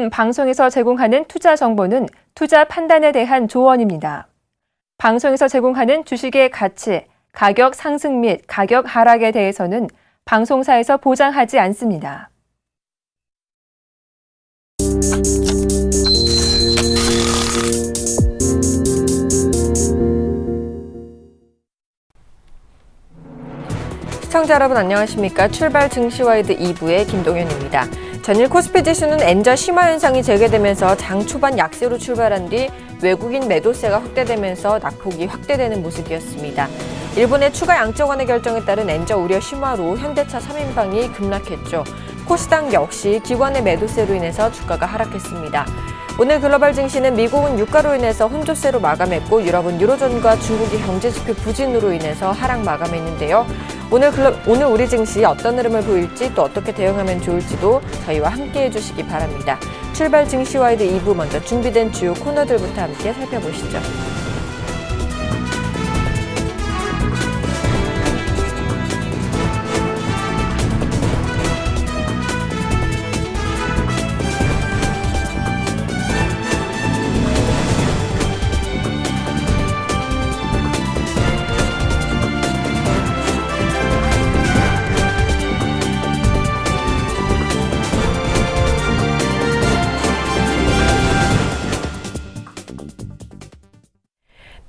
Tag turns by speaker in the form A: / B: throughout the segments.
A: 요즘 방송에서 제공하는 투자 정보는 투자 판단에 대한 조언입니다. 방송에서 제공하는 주식의 가치, 가격 상승 및 가격 하락에 대해서는 방송사에서 보장하지 않습니다. 시청자 여러분 안녕하십니까? 출발 증시와이드 2부의 김동현입니다. 전일 코스피 지수는 엔저 심화 현상이 재개되면서 장 초반 약세로 출발한 뒤 외국인 매도세가 확대되면서 낙폭이 확대되는 모습이었습니다. 일본의 추가 양적 완화 결정에 따른 엔저 우려 심화로 현대차 3인방이 급락했죠. 코스닥 역시 기관의 매도세로 인해서 주가가 하락했습니다. 오늘 글로벌 증시는 미국은 유가로 인해서 혼조세로 마감했고 유럽은 유로존과 중국이 경제지표 부진으로 인해서 하락 마감했는데요. 오늘 우리 증시 어떤 흐름을 보일지 또 어떻게 대응하면 좋을지도 저희와 함께 해주시기 바랍니다. 출발 증시와이드 2부 먼저 준비된 주요 코너들부터 함께 살펴보시죠.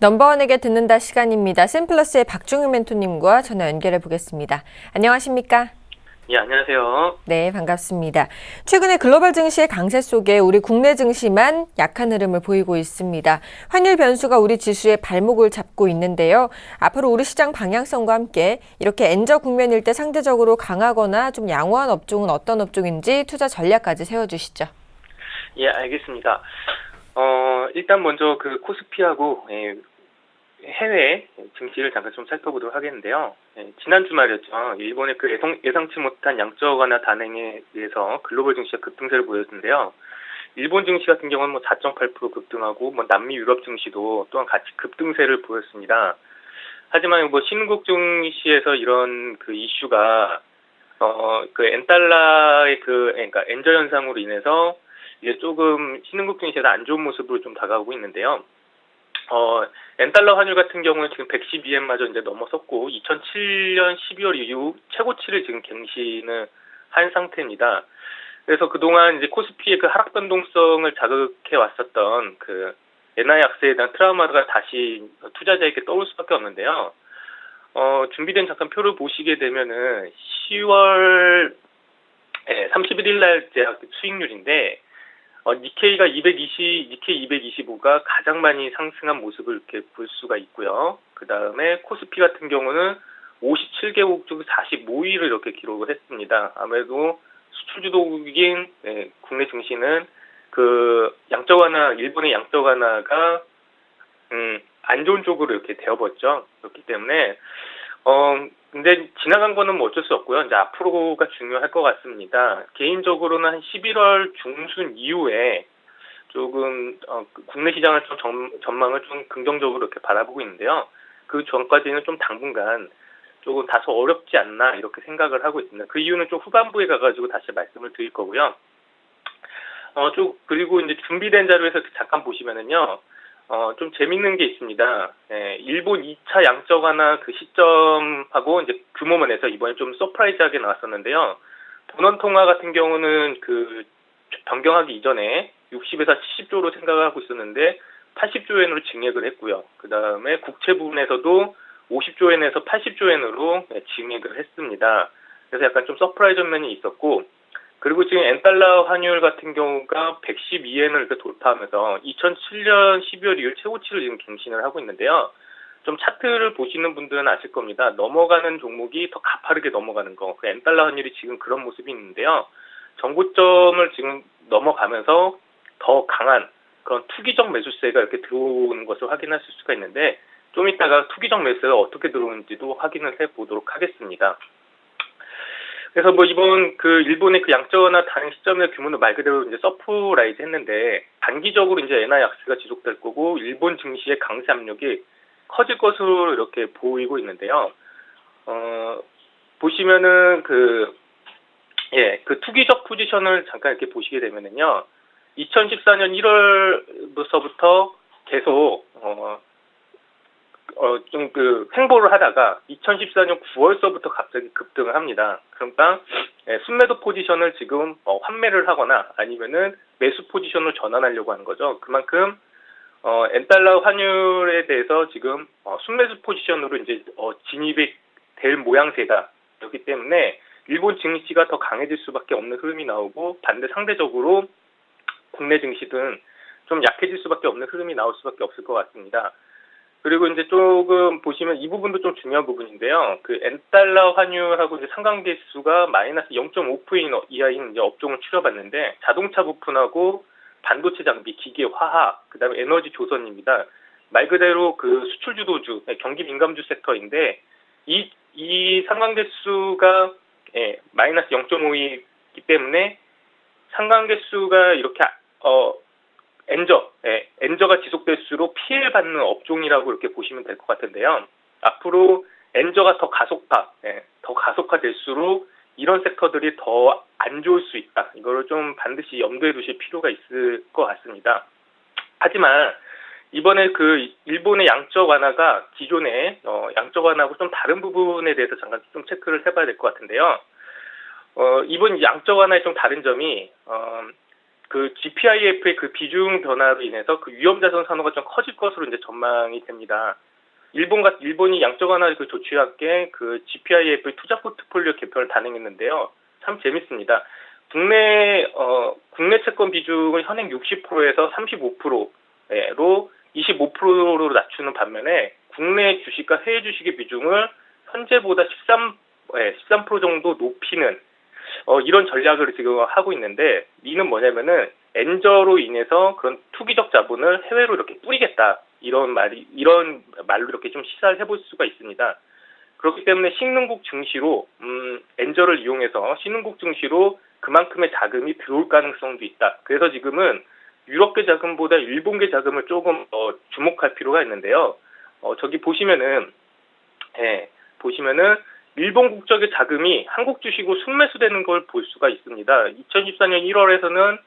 A: 넘버원에게 듣는다 시간입니다. 샘플러스의 박중윤 멘토님과 전화 연결해 보겠습니다. 안녕하십니까?
B: 예, 안녕하세요.
A: 네, 반갑습니다. 최근에 글로벌 증시의 강세 속에 우리 국내 증시만 약한 흐름을 보이고 있습니다. 환율 변수가 우리 지수의 발목을 잡고 있는데요. 앞으로 우리 시장 방향성과 함께 이렇게 엔저 국면일 때 상대적으로 강하거나 좀 양호한 업종은 어떤 업종인지 투자 전략까지 세워주시죠.
B: 예, 알겠습니다. 일단 먼저 그 코스피하고 해외 증시를 잠깐 좀 살펴보도록 하겠는데요. 지난 주말이었죠. 일본의 그 예상치 못한 양적 완화 단행에 의해서 글로벌 증시가 급등세를 보였는데요. 일본 증시 같은 경우는 4.8% 급등하고 남미 유럽 증시도 또한 같이 급등세를 보였습니다. 하지만 신흥국 증시에서 이런 그 이슈가 그 엔달러의 그러니까 엔저 현상으로 인해서 이제 조금 신흥국 증시에서 안 좋은 모습으로 좀 다가오고 있는데요. 엔달러 환율 같은 경우는 지금 112엔마저 이제 넘어섰고 2007년 12월 이후 최고치를 지금 갱신을 한 상태입니다. 그래서 그동안 이제 코스피의 그 하락 변동성을 자극해 왔었던 그 엔화 약세에 대한 트라우마가 다시 투자자에게 떠올 수밖에 없는데요. 준비된 잠깐 표를 보시게 되면은 10월 31일 날 제약 수익률인데 니케이가 니케이 225가 가장 많이 상승한 모습을 이렇게 볼 수가 있고요. 그 다음에 코스피 같은 경우는 57개국 중 45위를 이렇게 기록을 했습니다. 아무래도 수출 주도국인 국내 증시는 그 양적 완화, 일본의 양적 완화가 안 좋은 쪽으로 이렇게 되어버렸죠. 그렇기 때문에 근데 지나간 거는 어쩔 수 없고요. 이제 앞으로가 중요할 것 같습니다. 개인적으로는 한 11월 중순 이후에 조금 국내 시장을 좀 전망을 좀 긍정적으로 이렇게 바라보고 있는데요. 그 전까지는 좀 당분간 조금 다소 어렵지 않나 이렇게 생각을 하고 있습니다. 그 이유는 좀 후반부에 가가지고 다시 말씀을 드릴 거고요. 그리고 이제 준비된 자료에서 잠깐 보시면은요. 좀 재밌는 게 있습니다. 일본 2차 양적 완화 그 시점하고 이제 규모면에서 이번에 좀 서프라이즈하게 나왔었는데요. 본원 통화 같은 경우는 그 변경하기 이전에 60에서 70조로 생각을 하고 있었는데 80조 엔으로 증액을 했고요. 그 다음에 국채 부분에서도 50조 엔에서 80조 엔으로 증액을 했습니다. 그래서 약간 좀 서프라이즈 면이 있었고, 그리고 지금 엔달러 환율 같은 경우가 112엔을 이렇게 돌파하면서 2007년 12월 이후 최고치를 지금 갱신을 하고 있는데요. 좀 차트를 보시는 분들은 아실 겁니다. 넘어가는 종목이 더 가파르게 넘어가는 거. 그 엔달러 환율이 지금 그런 모습이 있는데요. 정고점을 지금 넘어가면서 더 강한 그런 투기적 매수세가 이렇게 들어오는 것을 확인하실 수가 있는데, 좀 이따가 투기적 매수세가 어떻게 들어오는지도 확인을 해보도록 하겠습니다. 그래서 이번 그 일본의 그 양적 완화 단행 시점의 규모는 말 그대로 이제 서프라이즈 했는데, 단기적으로 이제 엔화 약세가 지속될 거고 일본 증시의 강세 압력이 커질 것으로 이렇게 보이고 있는데요. 보시면은 그 투기적 포지션을 잠깐 이렇게 보시게 되면은요. 2014년 1월부터 계속 좀 횡보를 하다가 2014년 9월서부터 갑자기 급등을 합니다. 그러니까 순매도 포지션을 지금 환매를 하거나 아니면은 매수 포지션으로 전환하려고 하는 거죠. 그만큼 엔달러 환율에 대해서 지금 순매수 포지션으로 이제 진입이 될 모양새다. 그렇기 때문에 일본 증시가 더 강해질 수밖에 없는 흐름이 나오고 반대 상대적으로 국내 증시든 좀 약해질 수밖에 없는 흐름이 나올 수밖에 없을 것 같습니다. 그리고 이제 조금 보시면 이 부분도 좀 중요한 부분인데요. 그 엔달러 환율하고 이제 상관계수가 마이너스 0.5% 이하인 이제 업종을 추려봤는데 자동차 부품하고 반도체 장비, 기계, 화학, 그다음에 에너지 조선입니다. 말 그대로 그 수출 주도주, 경기 민감주 섹터인데 이 상관계수가 마이너스 0.5이기 때문에 상관계수가 이렇게 엔저가 지속될수록 피해를 받는 업종이라고 이렇게 보시면 될 것 같은데요. 앞으로 엔저가 더 가속화될수록 이런 섹터들이 더 안 좋을 수 있다. 이거를 좀 반드시 염두에 두실 필요가 있을 것 같습니다. 하지만 이번에 그 일본의 양적 완화가 기존의 양적 완화하고 좀 다른 부분에 대해서 잠깐 좀 체크를 해봐야 될 것 같은데요. 이번 양적 완화의 좀 다른 점이 그 GPIF의 그 비중 변화로 인해서 그 위험자산 산호가 좀 커질 것으로 이제 전망이 됩니다. 일본이 양적 완화 그 조치와 함께 그 GPIF 투자 포트폴리오 개편을 단행했는데요. 참 재밌습니다. 국내 채권 비중을 현행 60%에서 35%로 25%로 낮추는 반면에 국내 주식과 해외 주식의 비중을 현재보다 13% 정도 높이는 이런 전략을 지금 하고 있는데, 이는 뭐냐면은 엔저로 인해서 그런 투기적 자본을 해외로 이렇게 뿌리겠다, 이런 말로 이렇게 좀 시사를 해볼 수가 있습니다. 그렇기 때문에 신흥국 증시로 엔저를 이용해서 신흥국 증시로 그만큼의 자금이 들어올 가능성도 있다. 그래서 지금은 유럽계 자금보다 일본계 자금을 조금 주목할 필요가 있는데요. 저기 보시면은 일본 국적의 자금이 한국 주식으로 순매수되는 걸 볼 수가 있습니다. 2014년 1월에서는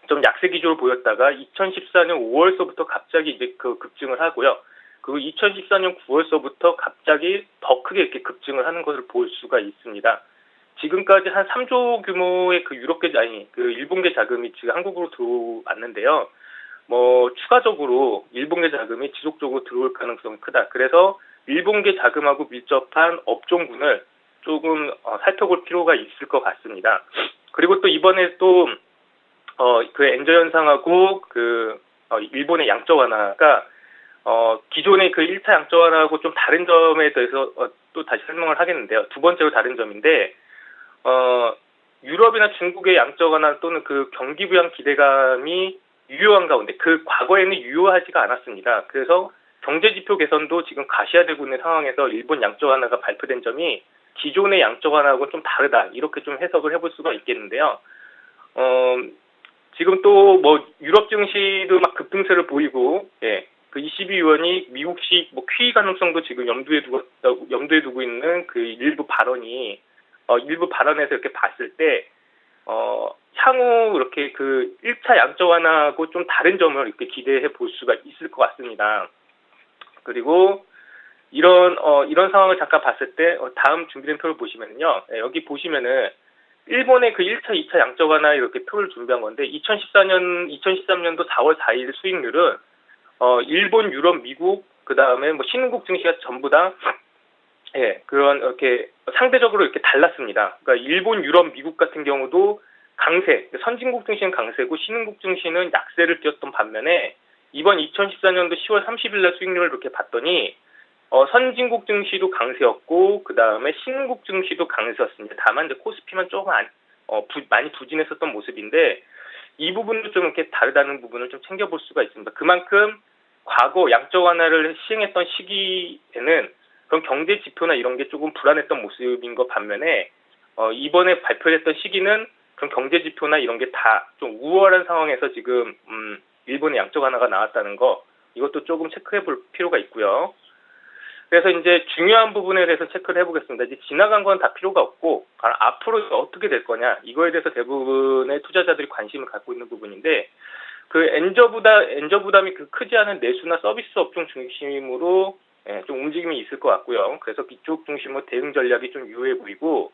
B: 좀 약세 기조를 보였다가 2014년 5월서부터 갑자기 이제 그 급증을 하고요. 그리고 2014년 9월서부터 갑자기 더 크게 이렇게 급증을 하는 것을 볼 수가 있습니다. 지금까지 한 3조 규모의 그 일본계 자금이 지금 한국으로 들어왔는데요. 추가적으로 일본계 자금이 지속적으로 들어올 가능성이 크다. 그래서 일본계 자금하고 밀접한 업종군을 조금 살펴볼 필요가 있을 것 같습니다. 그리고 또 이번에 또 그 엔저 현상하고 일본의 양적 완화가 기존의 그 1차 양적 완화하고 좀 다른 점에 대해서 또 다시 설명을 하겠는데요. 두 번째로 다른 점인데, 유럽이나 중국의 양적 완화 또는 그 경기 부양 기대감이 유효한 가운데 그 과거에는 유효하지가 않았습니다. 그래서 경제지표 개선도 지금 가시화되고 있는 상황에서 일본 양적 완화가 발표된 점이 기존의 양적 완화하고는 좀 다르다, 이렇게 좀 해석을 해볼 수가 있겠는데요. 지금 또 유럽 증시도 막 급등세를 보이고, 그 ECB 의원이 미국식 QE 가능성도 지금 염두에 두고 있는 그 일부 발언에서 이렇게 봤을 때 향후 이렇게 그 1차 양적 완화하고 좀 다른 점을 이렇게 기대해 볼 수가 있을 것 같습니다. 그리고 이런 상황을 잠깐 봤을 때 다음 준비된 표를 보시면요, 여기 보시면은 일본의 그 1차, 2차 양적 완화 이렇게 표를 준비한 건데 2013년도 4월 4일 수익률은 일본, 유럽, 미국, 그 다음에 신흥국 증시가 전부 다 그런 이렇게 상대적으로 이렇게 달랐습니다. 그러니까 일본, 유럽, 미국 같은 경우도 강세, 선진국 증시는 강세고 신흥국 증시는 약세를 띄었던 반면에 이번 2014년도 10월 30일 날 수익률을 이렇게 봤더니 선진국 증시도 강세였고 그 다음에 신흥국 증시도 강세였습니다. 다만 이제 코스피만 조금 많이 부진했었던 모습인데, 이 부분도 좀 이렇게 다르다는 부분을 좀 챙겨볼 수가 있습니다. 그만큼 과거 양적 완화를 시행했던 시기에는 그런 경제 지표나 이런 게 조금 불안했던 모습인 것 반면에 이번에 발표됐던 시기는 그런 경제 지표나 이런 게 다 좀 우월한 상황에서 지금 일본의 양적 완화가 나왔다는 거, 이것도 조금 체크해 볼 필요가 있고요. 그래서 이제 중요한 부분에 대해서 체크를 해보겠습니다. 이제 지나간 건 다 필요가 없고 앞으로 어떻게 될 거냐 이거에 대해서 대부분의 투자자들이 관심을 갖고 있는 부분인데 그 엔저 부담이 크지 않은 내수나 서비스 업종 중심으로 좀 움직임이 있을 것 같고요. 그래서 이쪽 중심으로 대응 전략이 좀 유효해 보이고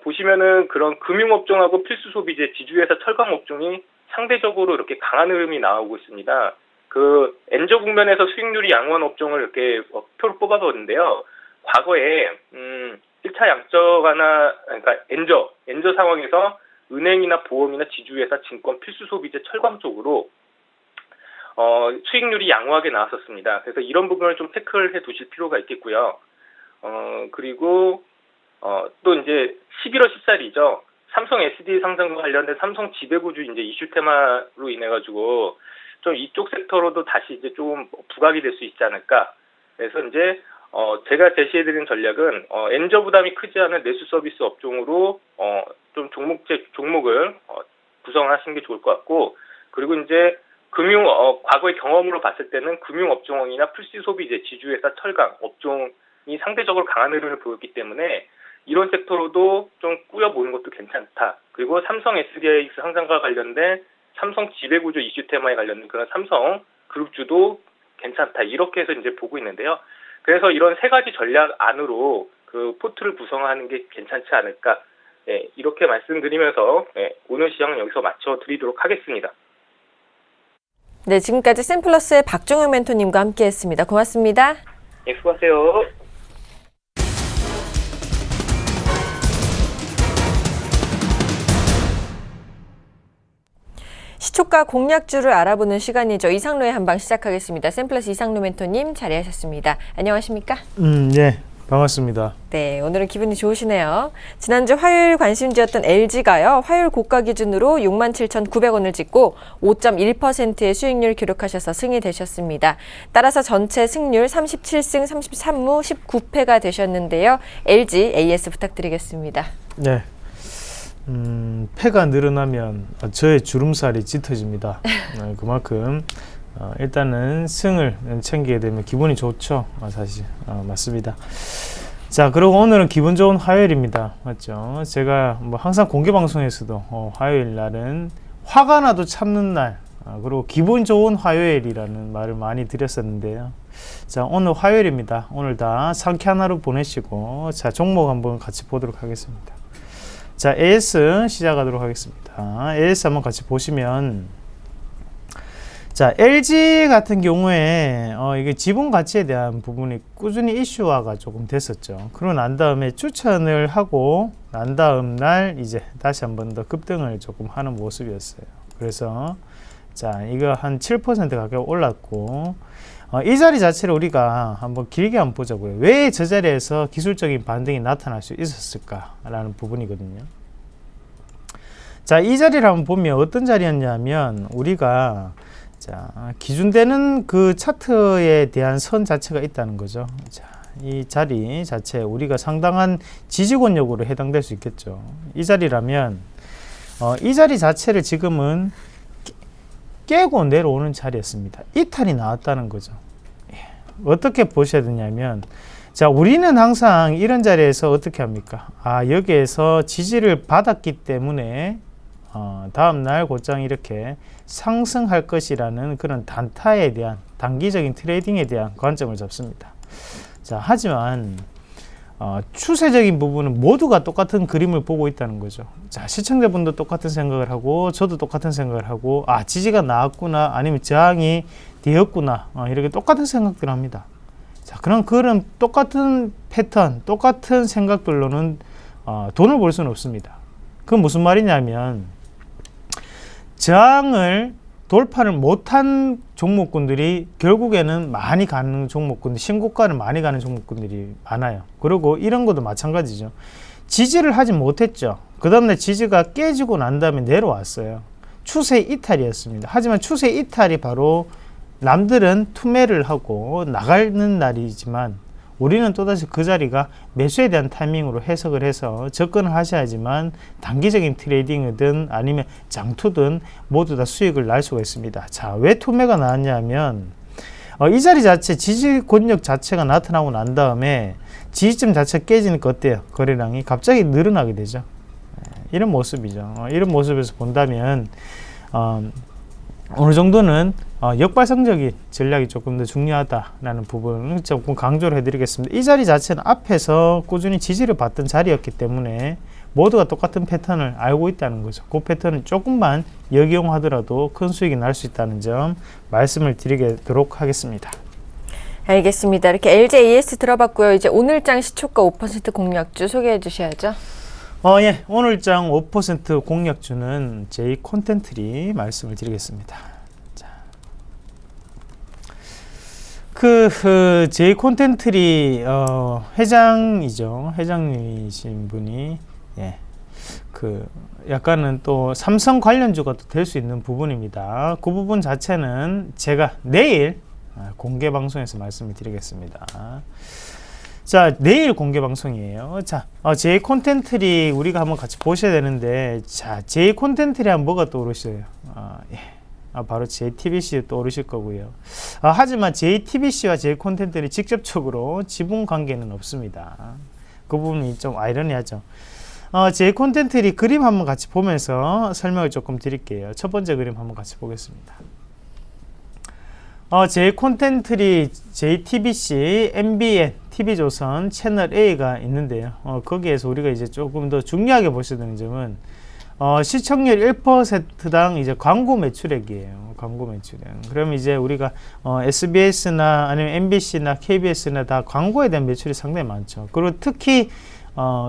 B: 보시면은 그런 금융업종하고 필수 소비재, 지주회사, 철강 업종이 상대적으로 이렇게 강한 흐름이 나오고 있습니다. 그 엔저 국면에서 수익률이 양호한 업종을 이렇게 표를 뽑아봤는데요. 과거에 1차 양적화나 그러니까 엔저 상황에서 은행이나 보험이나 지주회사, 증권, 필수 소비재, 철강 쪽으로 수익률이 양호하게 나왔었습니다. 그래서 이런 부분을 좀 체크를 해 두실 필요가 있겠고요. 그리고 또 이제 11월 14일이죠. 삼성 SD 상장과 관련된 삼성 지배구조 이제 이슈 테마로 인해 가지고 좀 이쪽 섹터로도 다시 이제 좀 부각이 될 수 있지 않을까. 그래서 이제 제가 제시해드린 전략은 엔저 부담이 크지 않은 내수 서비스 업종으로 좀 종목을 구성하시는 게 좋을 것 같고, 그리고 이제 과거의 경험으로 봤을 때는 금융업종이나 필수 소비재, 지주회사, 철강 업종이 상대적으로 강한 흐름을 보였기 때문에 이런 섹터로도 좀 꾸려보는 것도 괜찮다. 그리고 삼성 SDIX 상장과 관련된 삼성 지배구조 이슈 테마에 관련된 그런 삼성 그룹주도 괜찮다. 이렇게 해서 이제 보고 있는데요. 그래서 이런 세 가지 전략 안으로 그 포트를 구성하는 게 괜찮지 않을까. 이렇게 말씀드리면서 오늘 시장은 여기서 마쳐드리도록 하겠습니다.
A: 네, 지금까지 샘플러스의 박종영 멘토님과 함께했습니다. 고맙습니다.
B: 수고하세요.
A: 시초가 공략주를 알아보는 시간이죠. 이상로의 한방 시작하겠습니다. 샘플러스 이상로 멘토님 자리하셨습니다. 안녕하십니까?
C: 네, 반갑습니다.
A: 네, 오늘은 기분이 좋으시네요. 지난주 화요일 관심주였던 LG가요. 화요일 고가 기준으로 67,900원을 찍고 5.1%의 수익률 기록하셔서 승이 되셨습니다. 따라서 전체 승률 37승 33무 19패가 되셨는데요. LG AS 부탁드리겠습니다.
C: 네. 패가 늘어나면 저의 주름살이 짙어집니다. 그만큼 일단은 승을 챙기게 되면 기분이 좋죠. 사실 맞습니다. 자, 그리고 오늘은 기분 좋은 화요일입니다. 맞죠? 제가 뭐 항상 공개 방송에서도 화요일 날은 화가 나도 참는 날, 그리고 기분 좋은 화요일이라는 말을 많이 드렸었는데요. 자, 오늘 화요일입니다. 오늘 다 상쾌한 하루 보내시고, 자, 종목 한번 같이 보도록 하겠습니다. 자, AS 시작하도록 하겠습니다. AS 한번 같이 보시면, 자, LG 같은 경우에 이게 지분 가치에 대한 부분이 꾸준히 이슈화가 조금 됐었죠. 그러고 난 다음에 추천을 하고 난 다음 날 이제 다시 한 번 더 급등을 조금 하는 모습이었어요. 그래서 자, 이거 한 7% 가까이 올랐고, 이 자리 자체를 우리가 한번 길게 한번 보자고요. 왜 저 자리에서 기술적인 반등이 나타날 수 있었을까라는 부분이거든요. 자, 이 자리를 한번 보면 어떤 자리였냐면, 우리가 자, 기준되는 그 차트에 대한 선 자체가 있다는 거죠. 자, 이 자리 자체 우리가 상당한 지지권력으로 해당될 수 있겠죠. 이 자리라면 이 자리 자체를 지금은 깨고 내려오는 자리였습니다. 이탈이 나왔다는 거죠. 어떻게 보셔야 되냐면, 자, 우리는 항상 이런 자리에서 어떻게 합니까? 여기에서 지지를 받았기 때문에 다음날 곧장 이렇게 상승할 것이라는 그런 단타에 대한 단기적인 트레이딩에 대한 관점을 잡습니다. 자, 하지만 추세적인 부분은 모두가 똑같은 그림을 보고 있다는 거죠. 자, 시청자분도 똑같은 생각을 하고 저도 똑같은 생각을 하고, 지지가 나왔구나, 아니면 저항이 되었구나, 이렇게 똑같은 생각들을 합니다. 자, 그런 똑같은 패턴, 똑같은 생각들로는 돈을 벌 수는 없습니다. 그건 무슨 말이냐면, 저항을 돌파를 못한 종목군들이 결국에는 많이 가는 종목군들, 신고가를 많이 가는 종목군들이 많아요. 그리고 이런 것도 마찬가지죠. 지지를 하지 못했죠. 그 다음날 지지가 깨지고 난 다음에 내려왔어요. 추세 이탈이었습니다. 하지만 추세 이탈이 바로 남들은 투매를 하고 나가는 날이지만, 우리는 또다시 그 자리가 매수에 대한 타이밍으로 해석을 해서 접근을 하셔야지만 단기적인 트레이딩이든 아니면 장투든 모두 다 수익을 날 수가 있습니다. 자, 왜 투매가 나왔냐면 이 자리 자체 지지 권역 자체가 나타나고 난 다음에 지지점 자체가 깨지니까 어때요? 거래량이 갑자기 늘어나게 되죠. 이런 모습이죠. 이런 모습에서 본다면 어느 정도는 역발상적인 전략이 조금 더 중요하다라는 부분을 조금 강조를 해드리겠습니다. 이 자리 자체는 앞에서 꾸준히 지지를 받던 자리였기 때문에 모두가 똑같은 패턴을 알고 있다는 거죠. 그 패턴을 조금만 역이용하더라도 큰 수익이 날 수 있다는 점 말씀을 드리도록 하겠습니다.
A: 알겠습니다. 이렇게 LJES 들어봤고요. 이제 오늘장 시초가 5% 공략주 소개해 주셔야죠.
C: 예. 오늘장 5% 공략주는 J콘텐트리 말씀을 드리겠습니다. 자. J콘텐트리, 회장이죠. 회장님이신 분이, 예. 약간은 또 삼성 관련주가 또 될 수 있는 부분입니다. 그 부분 자체는 제가 내일 공개 방송에서 말씀을 드리겠습니다. 자, 내일 공개 방송이에요. 자, J콘텐트리 우리가 한번 같이 보셔야 되는데, 자, J콘텐트리 하면 뭐가 떠오르셔요? 예. 바로 JTBC 떠오르실 거고요. 하지만 JTBC와 J콘텐트리 직접적으로 지분 관계는 없습니다. 그 부분이 좀 아이러니하죠. J콘텐트리 그림 한번 같이 보면서 설명을 조금 드릴게요. 첫 번째 그림 한번 같이 보겠습니다. J콘텐트리, JTBC, MBN, TV조선, 채널 A가 있는데요. 거기에서 우리가 이제 조금 더 중요하게 보셔야 되는 점은 시청률 1%당 이제 광고 매출액이에요. 광고 매출액. 그럼 이제 우리가 SBS나 아니면 MBC나 KBS나 다 광고에 대한 매출이 상당히 많죠. 그리고 특히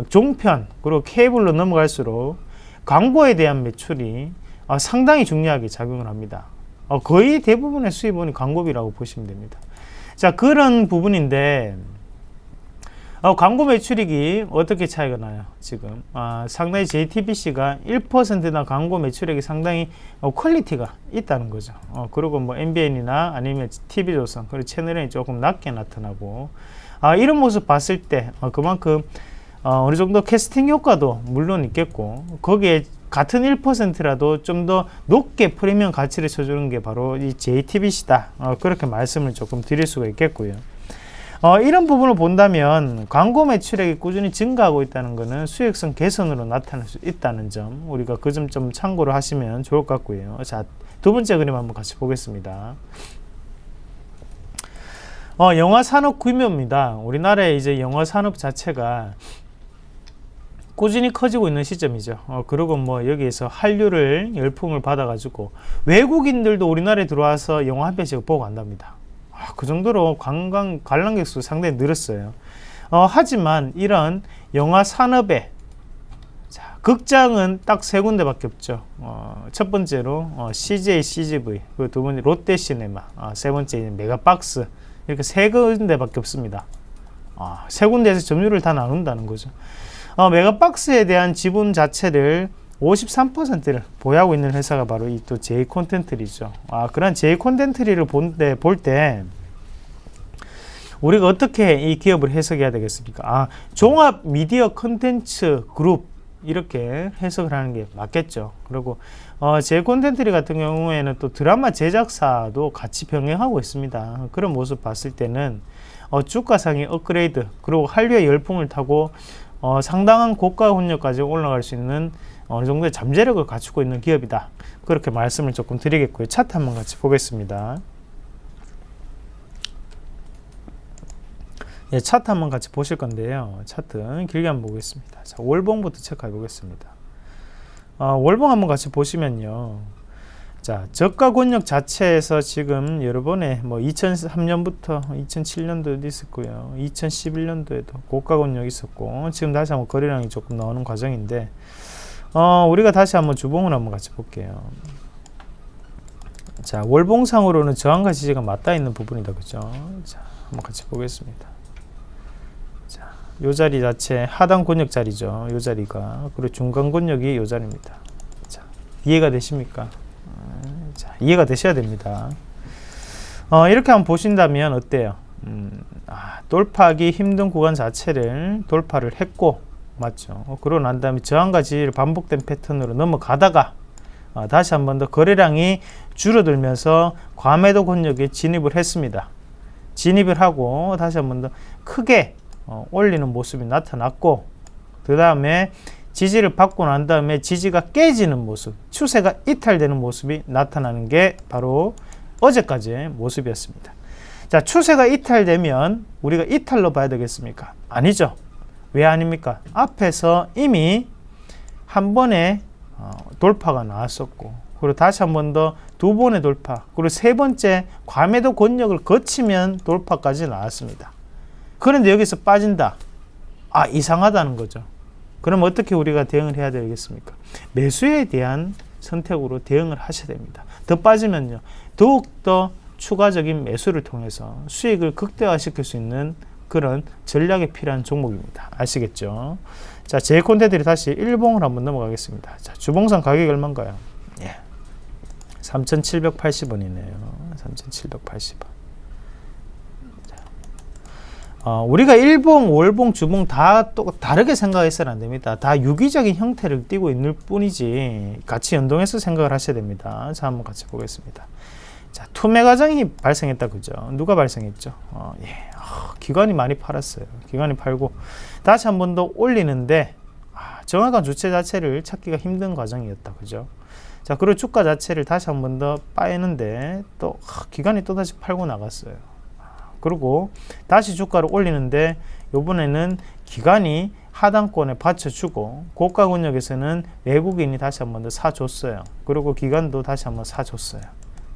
C: 종편 그리고 케이블로 넘어갈수록 광고에 대한 매출이 상당히 중요하게 작용을 합니다. 거의 대부분의 수입원이 광고비라고 보시면 됩니다. 자, 그런 부분인데 광고 매출액이 어떻게 차이가 나요? 지금 상당히 JTBC가 1%나 광고 매출액이 상당히 퀄리티가 있다는 거죠. 그리고 뭐 MBN이나 아니면 TV조선 그리고 채널이 조금 낮게 나타나고 이런 모습 봤을 때 그만큼 어느 정도 캐스팅 효과도 물론 있겠고 거기에 같은 1%라도 좀 더 높게 프리미엄 가치를 쳐주는 게 바로 이 JTBC다. 그렇게 말씀을 조금 드릴 수가 있겠고요. 이런 부분을 본다면 광고 매출액이 꾸준히 증가하고 있다는 것은 수익성 개선으로 나타날 수 있다는 점 우리가 그 점 좀 참고를 하시면 좋을 것 같고요. 자, 두 번째 그림 한번 같이 보겠습니다. 영화 산업 규모입니다. 우리나라의 이제 영화 산업 자체가 꾸준히 커지고 있는 시점이죠. 그리고 뭐 여기에서 한류를 열풍을 받아가지고 외국인들도 우리나라에 들어와서 영화 한 편씩 보고 간답니다. 그 정도로 관람객 수 상당히 늘었어요. 하지만 이런 영화 산업에 극장은 딱 세 군데밖에 없죠. 첫 번째로 CJ, CGV, 그리고 두 번째 롯데시네마, 세 번째 메가박스 이렇게 세 군데밖에 없습니다. 세 군데에서 점유율을 다 나눈다는 거죠. 메가박스에 대한 지분 자체를 53%를 보유하고 있는 회사가 바로 이 또 J콘텐트리죠. 그런 J콘텐트리를 볼 때 우리가 어떻게 이 기업을 해석해야 되겠습니까? 종합 미디어 컨텐츠 그룹 이렇게 해석을 하는 게 맞겠죠. 그리고 J콘텐트리 같은 경우에는 또 드라마 제작사도 같이 병행하고 있습니다. 그런 모습 봤을 때는 주가상의 업그레이드 그리고 한류의 열풍을 타고 상당한 고가 훈련까지 올라갈 수 있는 어느 정도의 잠재력을 갖추고 있는 기업이다. 그렇게 말씀을 조금 드리겠고요. 차트 한번 같이 보겠습니다. 예, 차트 한번 같이 보실 건데요. 차트 길게 한번 보겠습니다. 자, 월봉부터 체크해 보겠습니다. 월봉 한번 같이 보시면요. 자, 저가 권역 자체에서 지금 여러 번에 뭐 2003년부터 2007년도에도 있었고요. 2011년도에도 고가 권역이 있었고 지금 다시 한번 거래량이 조금 나오는 과정인데 우리가 다시 한번 주봉을 한번 같이 볼게요. 자, 월봉상으로는 저항과 지지가 맞닿아 있는 부분이다. 그죠? 자, 한번 같이 보겠습니다. 자, 요 자리 자체 하단 권역 자리죠. 요 자리가. 그리고 중간 권역이 요 자리입니다. 자, 이해가 되십니까? 자, 이해가 되셔야 됩니다. 이렇게 한번 보신다면 어때요? 돌파하기 힘든 구간 자체를 돌파를 했고 맞죠? 그러고 난 다음에 저항과 지지를 반복된 패턴으로 넘어가다가 다시 한 번 더 거래량이 줄어들면서 과매도 권역에 진입을 했습니다. 진입을 하고 다시 한 번 더 크게 올리는 모습이 나타났고, 그 다음에 지지를 받고 난 다음에 지지가 깨지는 모습, 추세가 이탈되는 모습이 나타나는 게 바로 어제까지의 모습이었습니다. 자, 추세가 이탈되면 우리가 이탈로 봐야 되겠습니까? 아니죠. 왜 아닙니까? 앞에서 이미 한 번에 돌파가 나왔었고, 그리고 다시 한 번 더 두 번의 돌파, 그리고 세 번째 과매도 권역을 거치면 돌파까지 나왔습니다. 그런데 여기서 빠진다. 아, 이상하다는 거죠. 그럼 어떻게 우리가 대응을 해야 되겠습니까? 매수에 대한 선택으로 대응을 하셔야 됩니다. 더 빠지면요, 더욱더 추가적인 매수를 통해서 수익을 극대화시킬 수 있는 그런 전략이 필요한 종목입니다. 아시겠죠? 자, 제 콘텐츠들이 다시 일봉을 한번 넘어가겠습니다. 자, 주봉상 가격이 얼마인가요? 예. 3,780원이네요. 3,780원. 우리가 일봉, 월봉, 주봉 다 또 다르게 생각해서는 안 됩니다. 다 유기적인 형태를 띠고 있는 뿐이지 같이 연동해서 생각을 하셔야 됩니다. 자, 한번 같이 보겠습니다. 자, 투매 과정이 발생했다, 그죠? 누가 발생했죠? 기관이 많이 팔았어요. 기관이 팔고 다시 한 번 더 올리는데 정확한 주체 자체를 찾기가 힘든 과정이었다, 그죠? 자, 그리고 주가 자체를 다시 한 번 더 빠였는데 또 기관이 또 다시 팔고 나갔어요. 그리고 다시 주가를 올리는데 이번에는 기관이 하단권에 받쳐주고 고가 권역에서는 외국인이 다시 한 번 더 사줬어요. 그리고 기관도 다시 한 번 사줬어요.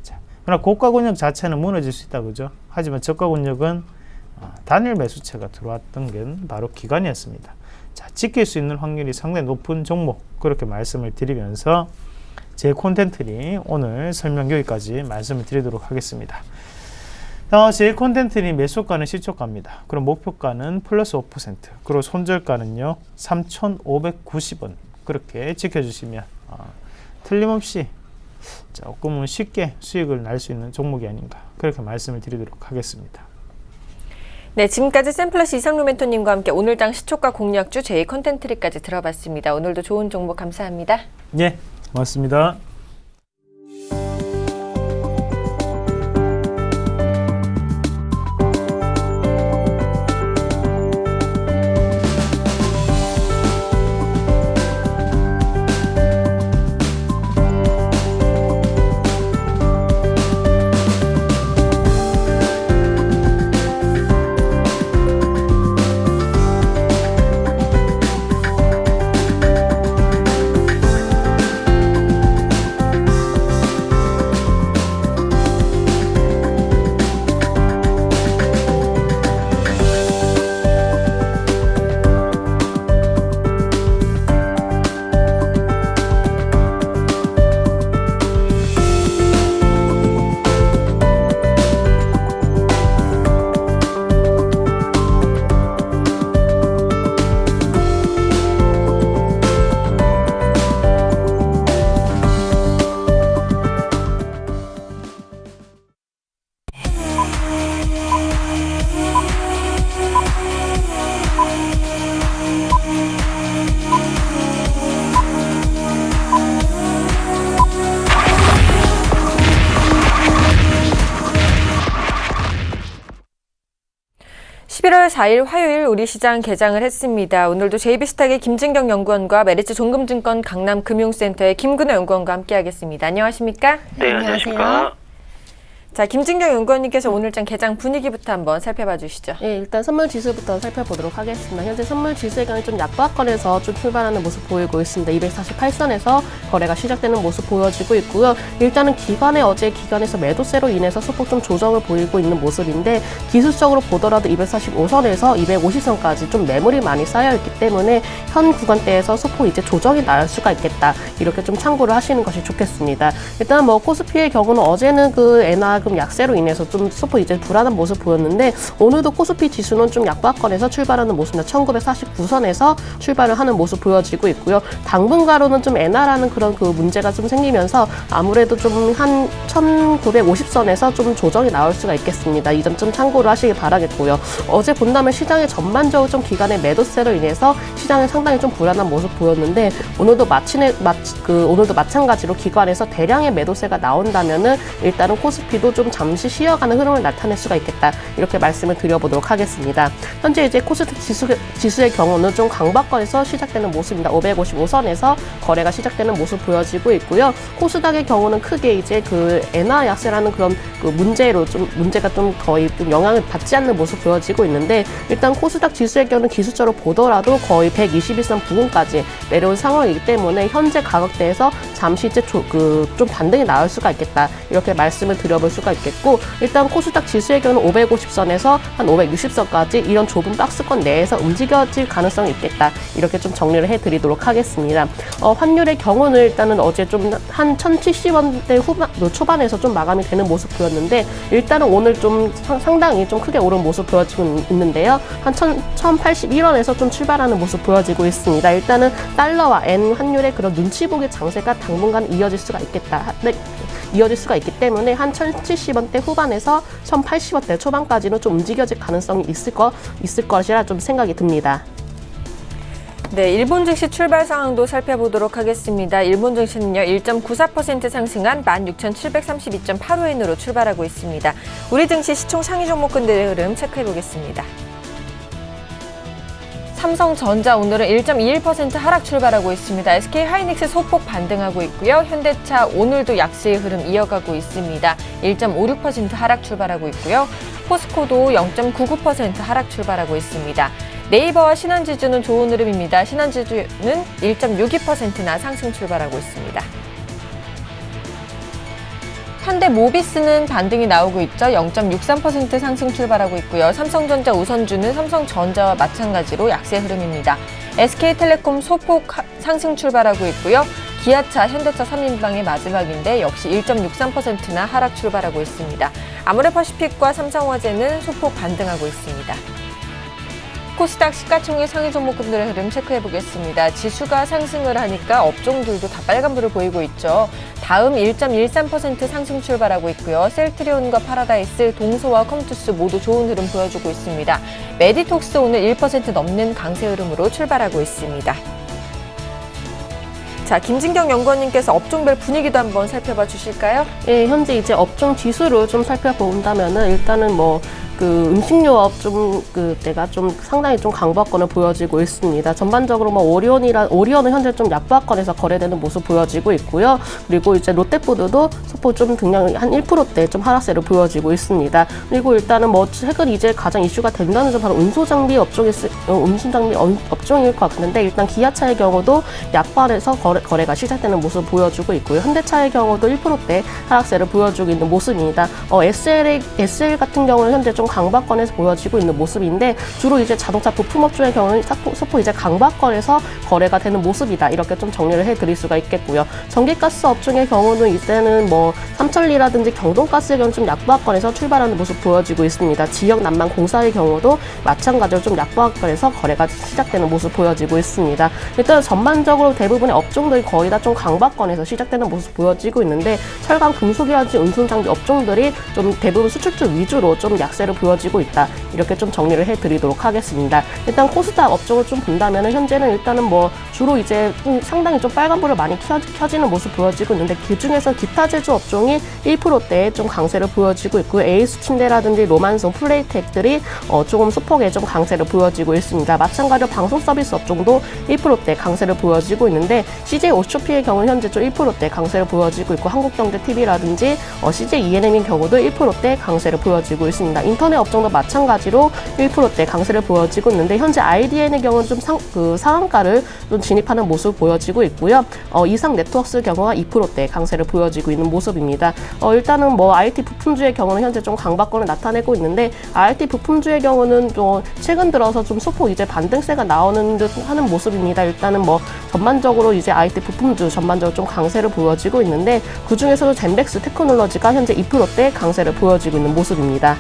C: 자, 그러나 고가 권역 자체는 무너질 수 있다, 그죠? 하지만 저가 권역은 단일 매수체가 들어왔던 게 바로 기관이었습니다. 자, 지킬 수 있는 확률이 상당히 높은 종목, 그렇게 말씀을 드리면서 제 콘텐츠니 오늘 설명 여기까지 말씀을 드리도록 하겠습니다. 제 콘텐츠니 매수가는 시초가입니다. 그럼 목표가는 플러스 5%, 그리고 손절가는요 3,590원, 그렇게 지켜주시면 틀림없이 조금은 쉽게 수익을 날 수 있는 종목이 아닌가, 그렇게 말씀을 드리도록 하겠습니다.
A: 네, 지금까지 샘플러스 이상루 멘토님과 함께 오늘장 시초가 공략주 제 컨텐츠리까지 들어봤습니다. 오늘도 좋은 정보 감사합니다.
C: 네, 고맙습니다.
A: (11월 4일) 화요일 우리 시장 개장을 했습니다. 오늘도 JB스탁의 김진경 연구원과 메리츠 종금증권 강남금융센터의 김근호 연구원과 함께하겠습니다. 안녕하십니까?
B: 네, 안녕하십니까?
A: 자, 김진경 연구원님께서 오늘장 개장 분위기부터 한번 살펴봐 주시죠.
D: 네, 일단 선물 지수부터 살펴보도록 하겠습니다. 현재 선물 지수의 강이 좀 약보합권에서 좀 출발하는 모습 보이고 있습니다. 248선에서 거래가 시작되는 모습 보여지고 있고요. 일단은 어제 기관에서 매도세로 인해서 소폭 좀 조정을 보이고 있는 모습인데, 기술적으로 보더라도 245선에서 250선까지 좀 매물이 많이 쌓여있기 때문에 현 구간대에서 소폭 이제 조정이 날 수가 있겠다, 이렇게 좀 참고를 하시는 것이 좋겠습니다. 일단 코스피의 경우는 어제는 그 엔화 약세로 인해서 좀 소폭 이제 불안한 모습 보였는데, 오늘도 코스피 지수는 좀 약보합권에서 출발하는 모습입니다. 1949선에서 출발을 하는 모습 보여지고 있고요. 당분간으로는 좀 엔화라는 그런 그 문제가 좀 생기면서 아무래도 좀 한 1950선에서 좀 조정이 나올 수가 있겠습니다. 이 점 좀 참고를 하시길 바라겠고요. 어제 본다면 시장의 전반적으로 좀 기간의 매도세로 인해서 시장이 상당히 좀 불안한 모습 보였는데, 오늘도 마찬가지로 기관에서 대량의 매도세가 나온다면은 일단은 코스피도 기간으로 좀 잠시 쉬어가는 흐름을 나타낼 수가 있겠다. 이렇게 말씀을 드려보도록 하겠습니다. 현재 이제 코스닥 지수의 경우는 좀 강박권에서 시작되는 모습입니다. 555선에서 거래가 시작되는 모습 보여지고 있고요. 코스닥의 경우는 크게 이제 그 엔화 약세라는 그런 그 문제가 좀 거의 좀 영향을 받지 않는 모습 보여지고 있는데, 일단 코스닥 지수의 경우는 기술적으로 보더라도 거의 121선 부근까지 내려온 상황이기 때문에 현재 가격대에서 잠시 이제 좀 반등이 나올 수가 있겠다. 이렇게 말씀을 드려볼 수가 있겠고, 일단 코스닥 지수의 경우는 550선에서 한 560선까지 이런 좁은 박스권 내에서 움직여질 가능성이 있겠다. 이렇게 좀 정리를 해드리도록 하겠습니다. 환율의 경우는 일단은 어제 좀 한 1070원대 초반에서 좀 마감이 되는 모습 보였는데, 일단은 오늘 좀 상당히 좀 크게 오른 모습 보여지고 있는데요. 한 1081원에서 좀 출발하는 모습 보여지고 있습니다. 일단은 달러와 엔 환율의 그런 눈치 보기 장세가 당분간 이어질 수가 있겠다. 네, 이어질 수가 있기 때문에 한 1070원대 후반에서 1080원대 초반까지는 좀 움직여질 가능성이 있을 것이라 좀 생각이 듭니다.
A: 네, 일본 증시 출발 상황도 살펴보도록 하겠습니다. 일본 증시는요, 1.94% 상승한 16,732.85엔으로 출발하고 있습니다. 우리 증시 시총 상위 종목군들의 흐름 체크해 보겠습니다. 삼성전자 오늘은 1.21% 하락 출발하고 있습니다. SK하이닉스 소폭 반등하고 있고요. 현대차 오늘도 약세의 흐름 이어가고 있습니다. 1.56% 하락 출발하고 있고요. 포스코도 0.99% 하락 출발하고 있습니다. 네이버와 신한지주는 좋은 흐름입니다. 신한지주는 1.62%나 상승 출발하고 있습니다. 현대모비스는 반등이 나오고 있죠. 0.63% 상승 출발하고 있고요. 삼성전자 우선주는 삼성전자와 마찬가지로 약세 흐름입니다. SK텔레콤 소폭 상승 출발하고 있고요. 기아차, 현대차 3인방의 마지막인데 역시 1.63%나 하락 출발하고 있습니다. 아모레퍼시픽과 삼성화재는 소폭 반등하고 있습니다. 코스닥 시가총액 상위 종목군들의 흐름 체크해 보겠습니다. 지수가 상승을 하니까 업종들도 다 빨간불을 보이고 있죠. 다음 1.13% 상승 출발하고 있고요. 셀트리온과 파라다이스, 동서와 컴투스 모두 좋은 흐름 보여주고 있습니다. 메디톡스 오늘 1% 넘는 강세 흐름으로 출발하고 있습니다. 자, 김진경 연구원님께서 업종별 분위기도 한번 살펴봐 주실까요?
D: 예, 현재 이제 업종 지수를 좀 살펴본다면은 일단은 음식료업 때가 좀 상당히 좀 강보합권을 보여지고 있습니다. 전반적으로 오리온은 현재 좀 약보합권에서 거래되는 모습 보여지고 있고요. 그리고 이제 롯데푸드도 소폭 좀 등량 한 1%대 좀 하락세를 보여지고 있습니다. 그리고 일단은 최근 이제 가장 이슈가 된다는 점 바로 운수장비 업종일 것 같은데, 일단 기아차의 경우도 약보합에서 거래가 시작되는 모습 보여주고 있고요. 현대차의 경우도 1%대 하락세를 보여주고 있는 모습입니다. SL 같은 경우는 현재 좀 강박권에서 보여지고 있는 모습인데, 주로 이제 자동차 부품업종의 경우는 소폭 이제 강박권에서 거래가 되는 모습이다. 이렇게 좀 정리를 해드릴 수가 있겠고요. 전기가스 업종의 경우는 이제는 삼천리라든지 경동가스의 경우는 좀 약보합권에서 출발하는 모습 보여지고 있습니다. 지역난방공사의 경우도 마찬가지로 좀 약보합권에서 거래가 시작되는 모습 보여지고 있습니다. 일단 전반적으로 대부분의 업종들이 거의 다 좀 강박권에서 시작되는 모습 보여지고 있는데, 철강, 금속이라든지 운송장비 업종들이 좀 대부분 수출주 위주로 좀 약세를 보여지고 있다. 이렇게 좀 정리를 해드리도록 하겠습니다. 일단 코스닥 업종을 좀 본다면 현재는 일단은 주로 이제 상당히 좀 빨간불을 많이 켜지는 모습 보여지고 있는데, 그중에서 기타 제조 업종이 1%대에 좀 강세를 보여지고 있고, 에이스 침대라든지 로만송, 플레이텍들이 조금 소폭의 좀 강세를 보여지고 있습니다. 마찬가지로 방송 서비스 업종도 1%대 강세를 보여지고 있는데, CJ 오쇼피의 경우는 현재 좀 1%대 강세를 보여지고 있고, 한국경제TV라든지 CJ ENM의 경우도 1%대 강세를 보여지고 있습니다. 인터넷 업종도 마찬가지로 1%대 강세를 보여지고 있는데, 현재 IDN의 경우는 좀 상한가를 좀 진입하는 모습 보여지고 있고요. 이상 네트워크의 경우가 2%대 강세를 보여지고 있는 모습입니다. 일단은 IT 부품주의 경우는 현재 좀 강박권을 나타내고 있는데, IT 부품주의 경우는 좀 최근 들어서 좀 소폭 이제 반등세가 나오는 듯 하는 모습입니다. 일단은 전반적으로 이제 IT 부품주 전반적으로 좀 강세를 보여지고 있는데, 그 중에서도 젠백스 테크놀로지가 현재 2%대 강세를 보여지고 있는 모습입니다.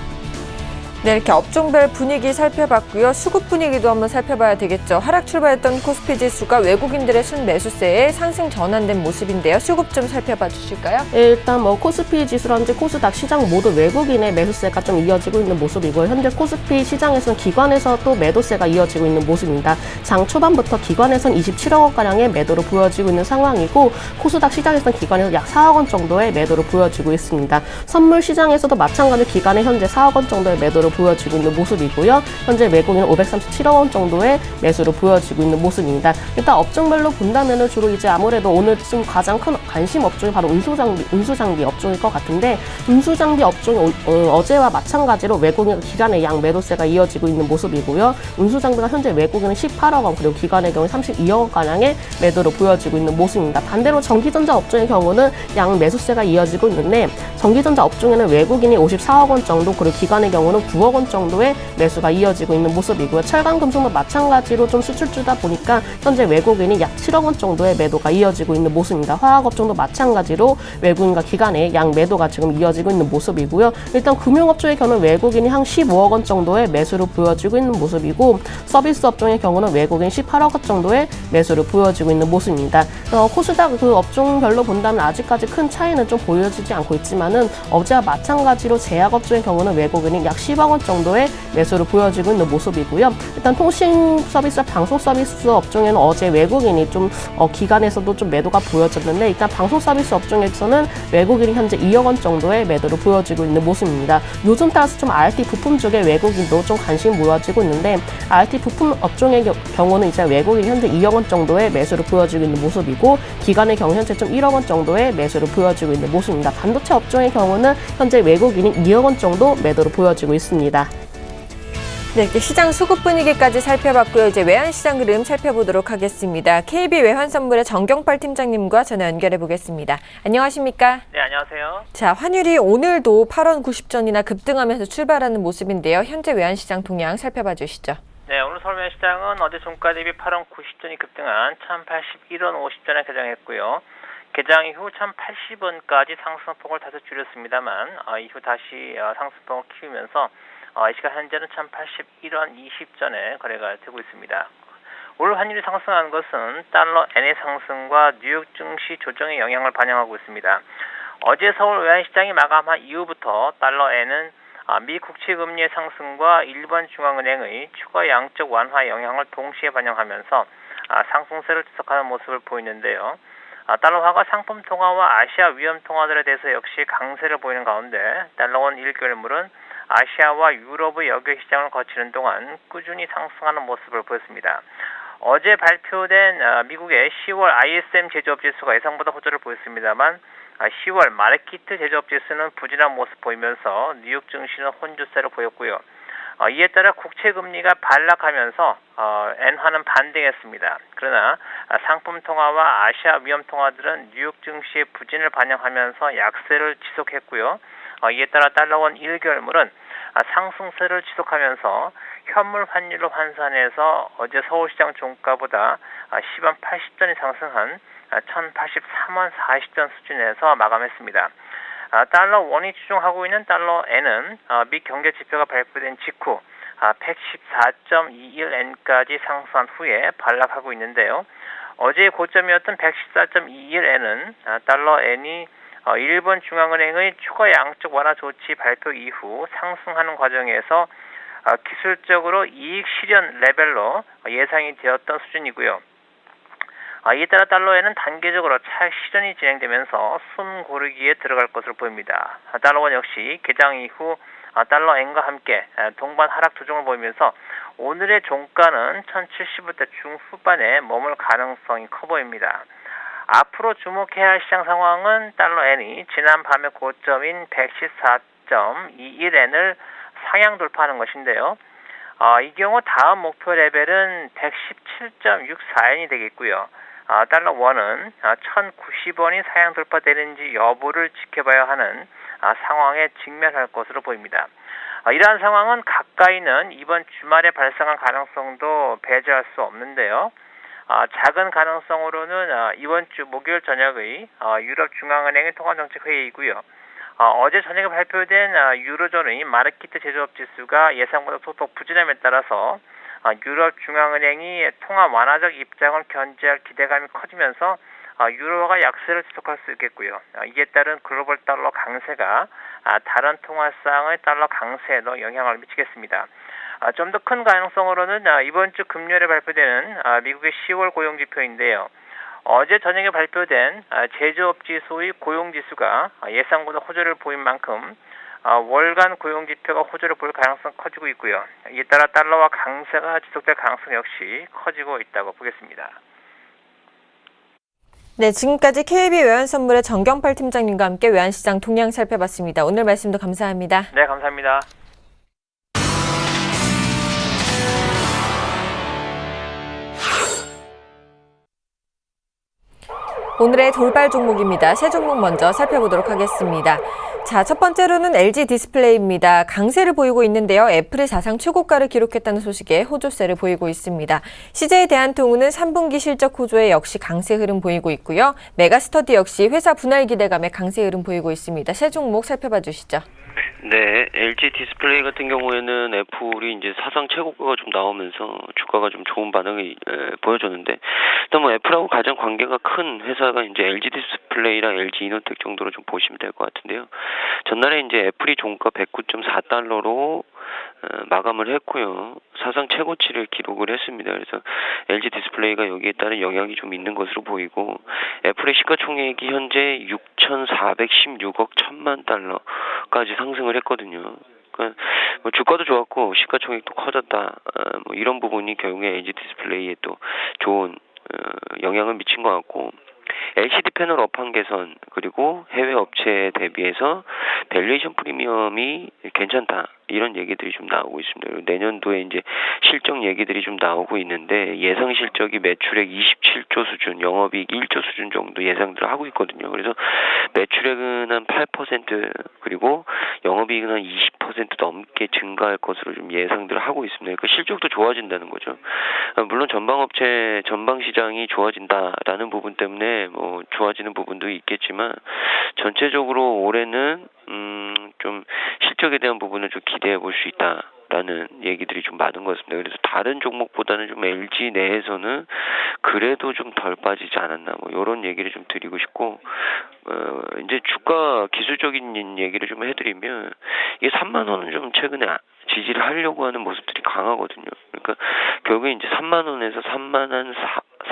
A: 네, 이렇게 업종별 분위기 살펴봤고요. 수급 분위기도 한번 살펴봐야 되겠죠. 하락 출발했던 코스피 지수가 외국인들의 순매수세에 상승 전환된 모습인데요. 수급 좀 살펴봐 주실까요?
D: 일단 코스피 지수라든지 코스닥 시장 모두 외국인의 매수세가 좀 이어지고 있는 모습이고요. 현재 코스피 시장에서는 기관에서 또 매도세가 이어지고 있는 모습입니다. 장 초반부터 기관에서는 27억 원가량의 매도로 보여지고 있는 상황이고 코스닥 시장에서는 기관에서 약 4억 원 정도의 매도로 보여지고 있습니다. 선물 시장에서도 마찬가지로 기관에 현재 4억 원 정도의 매도로 보여지고 있는 모습이고요. 현재 외국인은 537억 원 정도의 매수로 보여지고 있는 모습입니다. 일단 업종별로 본다면은 주로 이제 아무래도 오늘 좀 가장 큰 관심 업종이 바로 운수장비 업종일 것 같은데 운수장비 업종이 어제와 마찬가지로 외국인 기관의 양 매도세가 이어지고 있는 모습이고요. 운수장비가 현재 외국인은 18억 원 그리고 기관의 경우 32억 원 가량의 매도로 보여지고 있는 모습입니다. 반대로 전기전자 업종의 경우는 양 매수세가 이어지고 있는데 전기전자 업종에는 외국인이 54억 원 정도 그리고 기관의 경우는 9억 원 정도의 매수가 이어지고 있는 모습이고요. 철강금속도 마찬가지로 좀 수출주다 보니까 현재 외국인이 약 7억 원 정도의 매도가 이어지고 있는 모습입니다. 화학업종도 마찬가지로 외국인과 기관의 양 매도가 지금 이어지고 있는 모습이고요. 일단 금융업종의 경우는 외국인이 한 15억 원 정도의 매수를 보여지고 있는 모습이고 서비스 업종의 경우는 외국인 18억 원 정도의 매수를 보여지고 있는 모습입니다. 코스닥 그 업종별로 본다면 아직까지 큰 차이는 좀 보여지지 않고 있지만은 어제와 마찬가지로 제약업종의 경우는 외국인이 약 10억 원 정도의 매수를 보여지고 있는 모습이고요. 일단 통신 서비스, 방송 서비스 업종에는 어제 외국인이 좀 기관에서도 좀 매도가 보여졌는데 일단 방송 서비스 업종에서는 외국인이 현재 2억 원 정도의 매도를 보여지고 있는 모습입니다. 요즘 따라서 좀 RT 부품 쪽에 외국인도 좀 관심이 모여지고 있는데 RT 부품 업종의 경우는 이제 외국인이 현재 2억 원 정도의 매수를 보여지고 있는 모습이고 기관의 경우 현재 좀 1억 원 정도의 매수를 보여지고 있는 모습입니다. 반도체 업종의 경우는 현재 외국인이 2억 원 정도 매도를 보여지고 있습니다.
A: 네, 이렇게 시장 수급 분위기까지 살펴봤고요. 이제 외환시장 흐름 살펴보도록 하겠습니다. KB 외환선물의 정경팔 팀장님과 전화 연결해 보겠습니다. 안녕하십니까?
E: 네, 안녕하세요.
A: 자, 환율이 오늘도 8원 90전이나 급등하면서 출발하는 모습인데요. 현재 외환시장 동향 살펴봐 주시죠.
E: 네, 오늘 서울 외환시장은 어제 종가 대비 8원 90전이 급등한 1081원 50전에 개장했고요. 개장 이후 1080원까지 상승폭을 다소 줄였습니다만 이후 다시 상승폭을 키우면서 이 시간 현재는 1081원 20전에 거래가 되고 있습니다. 오늘 환율이 상승한 것은 달러 엔의 상승과 뉴욕 증시 조정의 영향을 반영하고 있습니다. 어제 서울 외환시장이 마감한 이후부터 달러 엔은 미 국채 금리의 상승과 일본 중앙은행의 추가 양적 완화 영향을 동시에 반영하면서 상승세를 지속하는 모습을 보이는데요. 달러화가 상품 통화와 아시아 위험 통화들에 대해서 역시 강세를 보이는 가운데 달러원 1개월물은 아시아와 유럽의 여객 시장을 거치는 동안 꾸준히 상승하는 모습을 보였습니다. 어제 발표된 미국의 10월 ISM 제조업 지수가 예상보다 호조를 보였습니다만 10월 마르키트 제조업 지수는 부진한 모습 보이면서 뉴욕 증시는 혼조세를 보였고요. 이에 따라 국채 금리가 반락하면서 엔화는 반등했습니다. 그러나 상품 통화와 아시아 위험 통화들은 뉴욕 증시의 부진을 반영하면서 약세를 지속했고요. 이에 따라 달러원 1개월물은 상승세를 지속하면서 현물 환율로 환산해서 어제 서울시장 종가보다 10원 80전이 상승한 1083원 40전 수준에서 마감했습니다. 달러 원이 추종하고 있는 달러 N은 미 경제 지표가 발표된 직후 114.21엔까지 상승한 후에 반락하고 있는데요. 어제의 고점이었던 114.21엔은 달러 N이 일본 중앙은행의 추가 양적 완화 조치 발표 이후 상승하는 과정에서 기술적으로 이익 실현 레벨로 예상이 되었던 수준이고요. 이에 따라 달러에는 단계적으로 차익 실현이 진행되면서 순 고르기에 들어갈 것으로 보입니다. 달러원 역시 개장 이후 달러 엔과 함께 동반 하락 조정을 보이면서 오늘의 종가는 1070원대 중후반에 머물 가능성이 커 보입니다. 앞으로 주목해야 할 시장 상황은 달러 엔이 지난 밤의 고점인 114.21엔을 상향 돌파하는 것인데요. 이 경우 다음 목표 레벨은 117.64엔이 되겠고요. 달러 원은 1090원이 상향 돌파되는지 여부를 지켜봐야 하는 상황에 직면할 것으로 보입니다. 이러한 상황은 가까이는 이번 주말에 발생할 가능성도 배제할 수 없는데요. 작은 가능성으로는 이번 주 목요일 저녁의 유럽 중앙은행의 통화정책회의이고요. 어제 저녁에 발표된 유로존의 마르키트 제조업 지수가 예상보다 소폭 부진함에 따라서 유럽 중앙은행이 통화 완화적 입장을 견제할 기대감이 커지면서 유로화가 약세를 지속할 수 있겠고요. 이에 따른 글로벌 달러 강세가 다른 통화상의 달러 강세에도 영향을 미치겠습니다. 좀 더 큰 가능성으로는 이번 주 금요일에 발표되는 미국의 10월 고용지표인데요. 어제 저녁에 발표된 제조업 지수의 고용지수가 예상보다 호조를 보인 만큼 월간 고용지표가 호조를 보일 가능성이 커지고 있고요. 이에 따라 달러와 강세가 지속될 가능성 역시 커지고 있다고 보겠습니다.
A: 네, 지금까지 KB 외환선물의 정경팔 팀장님과 함께 외환시장 동향 살펴봤습니다. 오늘 말씀도 감사합니다.
E: 네, 감사합니다.
A: 오늘의 돌발 종목입니다. 세 종목 먼저 살펴보도록 하겠습니다. 자, 첫 번째로는 LG 디스플레이입니다. 강세를 보이고 있는데요. 애플이 사상 최고가를 기록했다는 소식에 호조세를 보이고 있습니다. CJ 대한통운은 3분기 실적 호조에 역시 강세 흐름 보이고 있고요. 메가스터디 역시 회사 분할 기대감에 강세 흐름 보이고 있습니다. 세 종목 살펴봐 주시죠.
F: 네, LG 디스플레이 같은 경우에는 애플이 이제 사상 최고가가 좀 나오면서 주가가 좀 좋은 반응을 보여줬는데, 일단 뭐 애플하고 가장 관계가 큰 회사가 이제 LG 디스플레이랑 LG 이노텍 정도로 좀 보시면 될 것 같은데요. 전날에 이제 애플이 종가 109.4달러로 마감을 했고요. 사상 최고치를 기록을 했습니다. 그래서 LG 디스플레이가 여기에 따른 영향이 좀 있는 것으로 보이고, 애플의 시가총액이 현재 6,416억 1천만 달러까지 상승을 했거든요. 그러니까 뭐 주가도 좋았고 시가총액도 커졌다. 뭐 이런 부분이 결국에 LG 디스플레이에 또 좋은 영향을 미친 것 같고, LCD 패널 업황 개선 그리고 해외 업체에 대비해서 밸류에이션 프리미엄이 괜찮다, 이런 얘기들이 좀 나오고 있습니다. 내년도에 이제 실적 얘기들이 좀 나오고 있는데, 예상 실적이 매출액 27조 수준, 영업이익 1조 수준 정도 예상들을 하고 있거든요. 그래서 매출액은 한 8% 그리고 영업이익은 한 20% 넘게 증가할 것으로 좀 예상들을 하고 있습니다. 그러니까 실적도 좋아진다는 거죠. 물론 전방 시장이 좋아진다라는 부분 때문에 뭐 좋아지는 부분도 있겠지만, 전체적으로 올해는 좀 실적에 대한 부분을 좀 기대해 볼 수 있다라는 얘기들이 좀 많은 것 같습니다. 그래서 다른 종목보다는 좀 LG 내에서는 그래도 좀 덜 빠지지 않았나, 뭐 이런 얘기를 좀 드리고 싶고, 이제 주가 기술적인 얘기를 좀 해드리면, 이게 3만 원은 좀 최근에 지지를 하려고 하는 모습들이 강하거든요. 그러니까 결국에 이제 3만 원에서 3만 한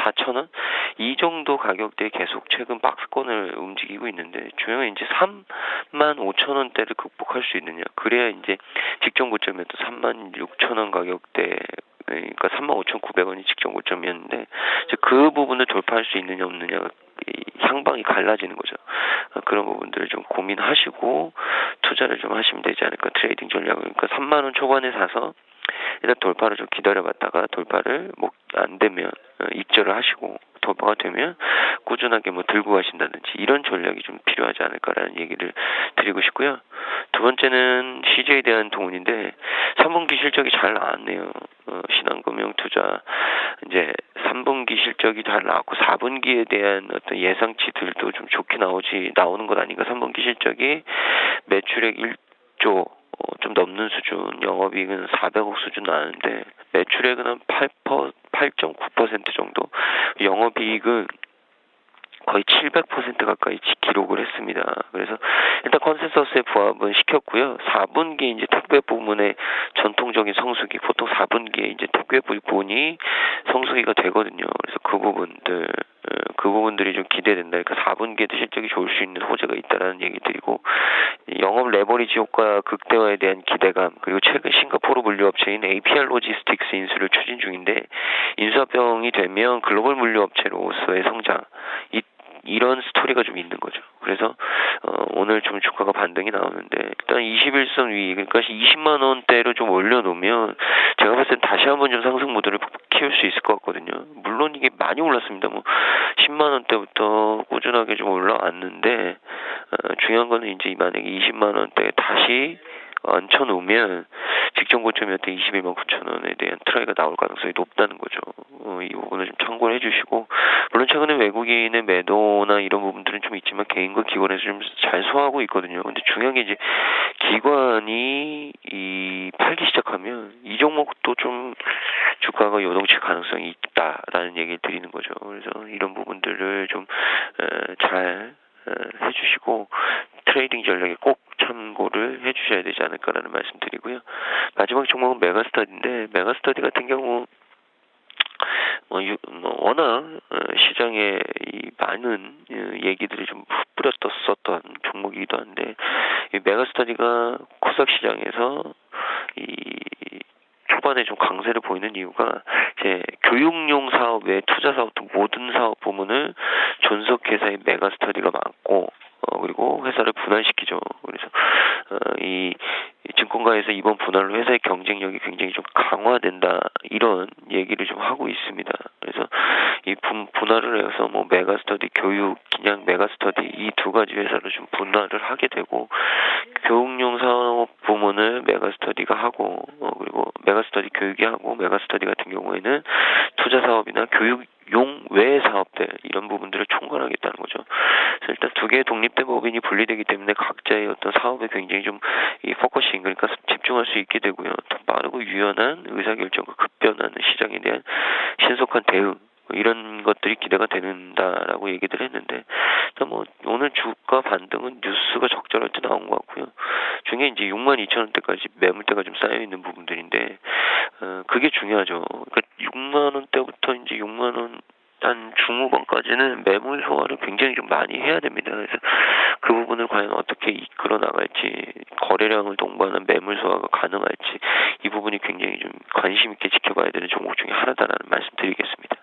F: 4천 원? 이 정도 가격대에 계속 최근 박스권을 움직이고 있는데, 중요한 이제 3만 5천 원대를 극복할 수 있느냐. 그래야 이제 직전 고점이었던 3만 6천 원 가격대, 그러니까 35,900원이 직전 고점이었는데, 이제 그 부분을 돌파할 수 있느냐 없느냐가 향방이 갈라지는 거죠. 그런 부분들을 좀 고민하시고 투자를 좀 하시면 되지 않을까, 트레이딩 전략을. 그러니까 3만 원 초반에 사서 일단 돌파를 좀 기다려봤다가 돌파를 안 되면 익절을 하시고, 돌파가 되면 꾸준하게 뭐 들고 가신다든지 이런 전략이 좀 필요하지 않을까라는 얘기를 드리고 싶고요. 두 번째는 CJ 대한통운인데 3분기 실적이 잘 나왔네요. 신한금융투자 이제 3분기 실적이 잘 나왔고 4분기에 대한 어떤 예상치들도 좀 좋게 나오는 것 아닌가. 3분기 실적이 매출액 1조 좀 넘는 수준, 영업이익은 400억 수준 나는데 매출액은 한 8.9% 정도, 영업이익은 거의 700% 가까이 기록을 했습니다. 그래서 일단 컨센서스에 부합은 시켰고요. 4분기 이제 택배 부문의 전통적인 성수기, 보통 4분기에 이제 택배 부분이 성수기가 되거든요. 그래서 그 부분들이 좀 기대된다. 그러니까 4분기에도 실적이 좋을 수 있는 호재가 있다라는 얘기 드리고, 영업 레버리지 효과 극대화에 대한 기대감, 그리고 최근 싱가포르 물류업체인 APR 로지스틱스 인수를 추진 중인데, 인수합병이 되면 글로벌 물류업체로서의 성장, 이런 스토리가 좀 있는 거죠. 그래서 오늘 좀 주가가 반등이 나오는데, 일단 21선 위, 그러니까 20만 원대로 좀 올려놓으면 제가 봤을 때 다시 한번 좀 상승 모드를 키울 수 있을 것 같거든요. 물론 이게 많이 올랐습니다. 뭐 10만 원대부터 꾸준하게 좀 올라왔는데, 중요한 거는 이제 만약에 20만 원대에 다시 얹혀놓으면 직전 고점이었던 21만 9천 원에 대한 트라이가 나올 가능성이 높다는 거죠. 이 부분을 좀 참고를 해주시고, 물론 최근에 외국인의 매도나 이런 부분들은 좀 있지만 개인과 기관에서 좀 잘 소화하고 있거든요. 근데 중요한 게 이제 기관이 팔기 시작하면 이 종목도 좀 주가가 요동칠 가능성이 있다라는 얘기를 드리는 거죠. 그래서 이런 부분들을 좀 잘 해주시고 트레이딩 전략에 꼭 참고를 해주셔야 되지 않을까라는 말씀드리고요. 마지막 종목은 메가스터디인데, 메가스터디 같은 경우 워낙 시장에 이 많은 얘기들이 좀 뿌렸었던 종목이기도 한데, 이 메가스터디가 코스닥 시장에서 이 초반에 좀 강세를 보이는 이유가 이제 교육용 사업 외 투자 사업 등 모든 사업 부문을 존속회사의 메가스터디가 많고, 그리고 회사를 분할시키죠. 그래서 이 증권가에서 이번 분할로 회사의 경쟁력이 굉장히 좀 강화된다, 이런 얘기를 좀 하고 있습니다. 그래서 이 분할을 해서 뭐 메가스터디, 교육, 그냥 메가스터디 이 두 가지 회사를 좀 분할을 하게 되고, 교육용 사업 부문을 메가스터디가 하고, 그리고 메가스터디 교육이 하고, 메가스터디 같은 경우에는 투자 사업이나 교육용 외 사업들 이런 부분들을 총괄하겠다는 거죠. 그래서 일단 두 개의 독립된 법인이 분리되기 때문에 각자의 어떤 사업에 굉장히 좀 이 포커싱, 그러니까 집중할 수 있게 되고요. 더 빠르고 유연한 의사결정과 급변하는 시장에 대한 신속한 대응, 이런 것들이 기대가 된다라고 얘기를 했는데, 뭐 오늘 주가 반등은 뉴스가 적절할 때 나온 것 같고요. 중에 이제 62,000원대까지 매물대가 좀 쌓여 있는 부분들인데, 그게 중요하죠. 그러니까 6만 원대부터 이제 6만 원 한 중후반까지는 매물 소화를 굉장히 좀 많이 해야 됩니다. 그래서 그 부분을 과연 어떻게 이끌어 나갈지, 거래량을 동반한 매물 소화가 가능할지, 이 부분이 굉장히 좀 관심 있게 지켜봐야 되는 종목 중에 하나다라는 말씀드리겠습니다.